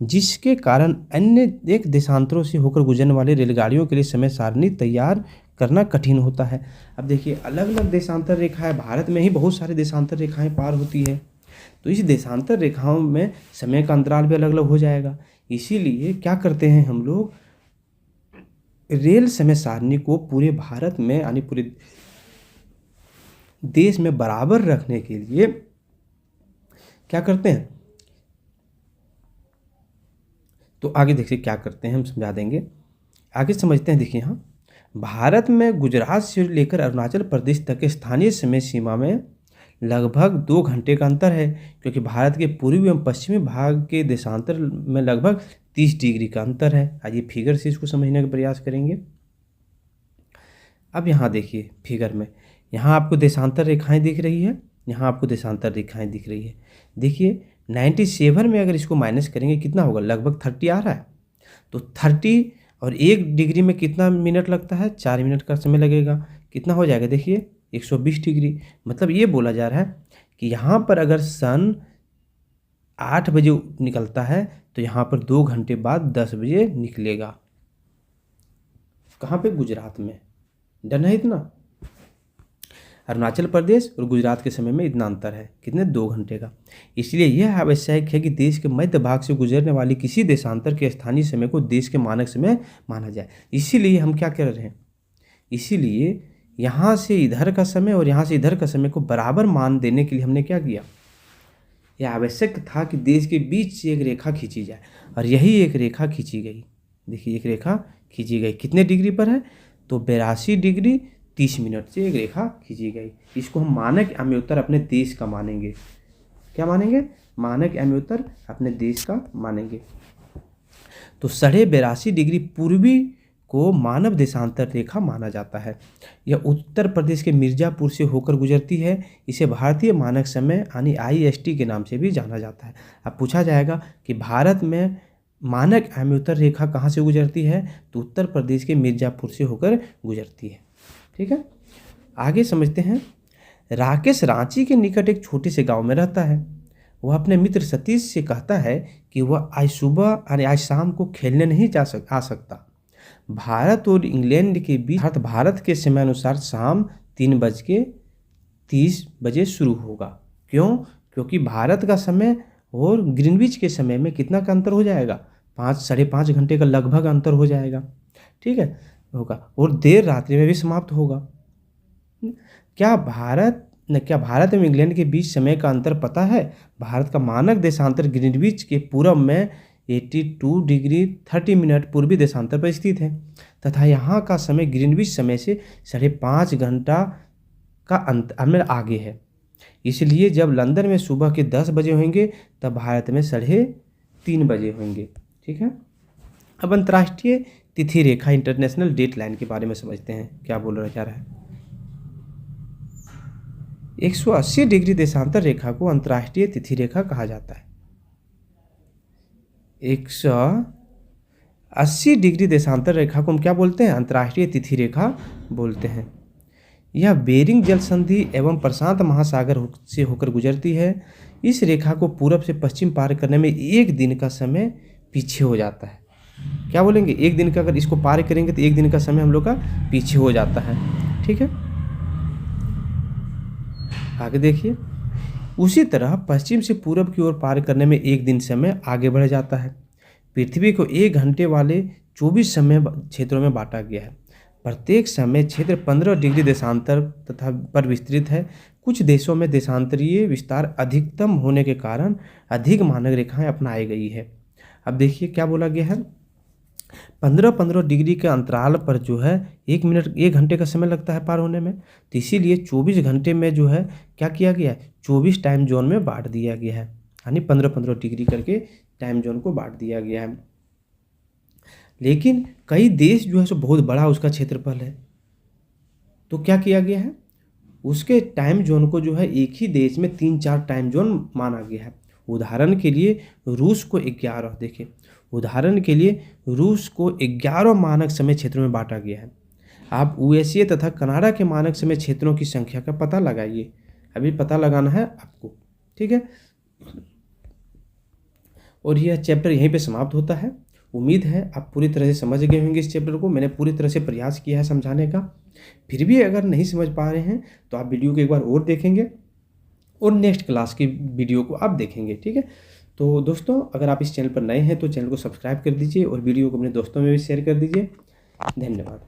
जिसके कारण अन्य एक देशांतरों से होकर गुजरने वाली रेलगाड़ियों के लिए समय सारणी तैयार करना कठिन होता है। अब देखिए अलग अलग देशांतर रेखाएं, भारत में ही बहुत सारी देशांतर रेखाएं पार होती है, तो इस देशांतर रेखाओं में समय का अंतराल भी अलग अलग हो जाएगा। इसीलिए क्या करते हैं हम लोग, रेल समय सारणी को पूरे भारत में यानी पूरे देश में बराबर रखने के लिए क्या करते हैं, तो आगे देखिए क्या करते हैं, हम समझा देंगे, आगे समझते हैं। देखिए यहाँ भारत में गुजरात से लेकर अरुणाचल प्रदेश तक के स्थानीय समय सीमा में लगभग 2 घंटे का अंतर है, क्योंकि भारत के पूर्वी एवं पश्चिमी भाग के देशांतर में लगभग 30 डिग्री का अंतर है। आइए फिगर से इसको समझने का प्रयास करेंगे। अब यहाँ देखिए फिगर में, यहाँ आपको देशांतर रेखाएं दिख रही है, यहाँ आपको देशांतर रेखाएं दिख रही है। देखिए 97 में अगर इसको माइनस करेंगे कितना होगा, लगभग 30 आ रहा है। तो 30 और 1 डिग्री में कितना मिनट लगता है, 4 मिनट का समय लगेगा। कितना हो जाएगा देखिए 120 डिग्री। मतलब ये बोला जा रहा है कि यहाँ पर अगर सन 8 बजे निकलता है तो यहाँ पर 2 घंटे बाद 10 बजे निकलेगा। कहाँ पे, गुजरात में। डन है इतना। अरुणाचल प्रदेश और गुजरात के समय में इतना अंतर है, कितने 2 घंटे का। इसलिए यह आवश्यक है कि देश के मध्य भाग से गुजरने वाली किसी देशांतर के स्थानीय समय को देश के मानक समय माना जाए। इसीलिए हम क्या कर रहे हैं, इसीलिए यहाँ से इधर का समय और यहाँ से इधर का समय को बराबर मान देने के लिए हमने क्या किया, यह आवश्यक था कि देश के बीच से एक रेखा खींची जाए, और यही एक रेखा खींची गई। देखिए एक रेखा खींची गई, कितने डिग्री पर है, तो 82 डिग्री 30 मिनट से एक रेखा खींची गई। इसको हम मानक आम्योत्तर अपने देश का मानेंगे। क्या मानेंगे, मानक आम्योत्तर अपने देश का मानेंगे। तो 82.5 डिग्री पूर्वी को मानव देशांतर रेखा माना जाता है। यह उत्तर प्रदेश के मिर्जापुर से होकर गुजरती है। इसे भारतीय मानक समय यानी IST के नाम से भी जाना जाता है। अब पूछा जाएगा कि भारत में मानक आम्योत्तर रेखा कहाँ से गुजरती है, तो उत्तर प्रदेश के मिर्जापुर से होकर गुजरती है। ठीक है, आगे समझते हैं। राकेश रांची के निकट एक छोटे से गांव में रहता है। वह अपने मित्र सतीश से कहता है कि वह आज सुबह और आज शाम को खेलने नहीं आ सकता। भारत और इंग्लैंड के बीच भारत के समय अनुसार शाम 3:30 शुरू होगा। क्यों, क्योंकि भारत का समय और ग्रीनविच के समय में कितना का अंतर हो जाएगा, 5-5.5 घंटे का लगभग अंतर हो जाएगा। ठीक है, होगा, और देर रात्रि में भी समाप्त होगा। क्या भारत एवं इंग्लैंड के बीच समय का अंतर पता है? भारत का मानक देशांतर ग्रीनविच के पूर्व में 82 डिग्री 30 मिनट पूर्वी देशांतर पर स्थित है तथा यहाँ का समय ग्रीनविच समय से 5.5 घंटा का अंतर में आगे है। इसलिए जब लंदन में सुबह के 10 बजे होंगे तब भारत में 3:30 बजे होंगे। ठीक है, अब अंतर्राष्ट्रीय तिथि रेखा इंटरनेशनल डेट लाइन के बारे में समझते हैं, क्या बोल रहा है। 180 डिग्री देशांतर रेखा को अंतर्राष्ट्रीय तिथि रेखा कहा जाता है। 180 डिग्री देशांतर रेखा को हम क्या बोलते हैं, अंतर्राष्ट्रीय तिथि रेखा बोलते हैं। यह बेरिंग जल संधि एवं प्रशांत महासागर से होकर गुजरती है। इस रेखा को पूरब से पश्चिम पार करने में 1 दिन का समय पीछे हो जाता है। क्या बोलेंगे, 1 दिन का अगर इसको पार करेंगे तो 1 दिन का समय हम लोग का पीछे हो जाता है। ठीक है, आगे देखिए। उसी तरह पश्चिम से पूरब की ओर पार करने में 1 दिन समय आगे बढ़ जाता है। पृथ्वी को 1 घंटे वाले 24 समय क्षेत्रों में बांटा गया है। प्रत्येक समय क्षेत्र 15 डिग्री देशांतर तथा पर विस्तृत है। कुछ देशों में देशांतरीय विस्तार अधिकतम होने के कारण अधिक मानक रेखाएं अपनाई गई है। अब देखिए क्या बोला गया है, 15-15 डिग्री के अंतराल पर जो है 1 घंटे का समय लगता है पार होने में। तो इसीलिए 24 घंटे में जो है क्या किया गया है, 24 टाइम जोन में बांट दिया गया है, यानी 15-15 डिग्री करके टाइम जोन को बांट दिया गया है। लेकिन कई देश जो है सो बहुत बड़ा उसका क्षेत्रफल है, तो क्या किया गया है, उसके टाइम जोन को जो है एक ही देश में 3-4 टाइम जोन माना गया है। उदाहरण के लिए रूस को 11, देखिए उदाहरण के लिए रूस को 11 मानक समय क्षेत्रों में बांटा गया है। आप USA तथा कनाडा के मानक समय क्षेत्रों की संख्या का पता लगाइए, अभी पता लगाना है आपको। ठीक है, और यह चैप्टर यहीं पे समाप्त होता है। उम्मीद है आप पूरी तरह से समझ गए होंगे इस चैप्टर को। मैंने पूरी तरह से प्रयास किया है समझाने का। फिर भी अगर नहीं समझ पा रहे हैं तो आप वीडियो को एक बार और देखेंगे और नेक्स्ट क्लास की वीडियो को आप देखेंगे। ठीक है, तो दोस्तों अगर आप इस चैनल पर नए हैं तो चैनल को सब्सक्राइब कर दीजिए और वीडियो को अपने दोस्तों में भी शेयर कर दीजिए। धन्यवाद।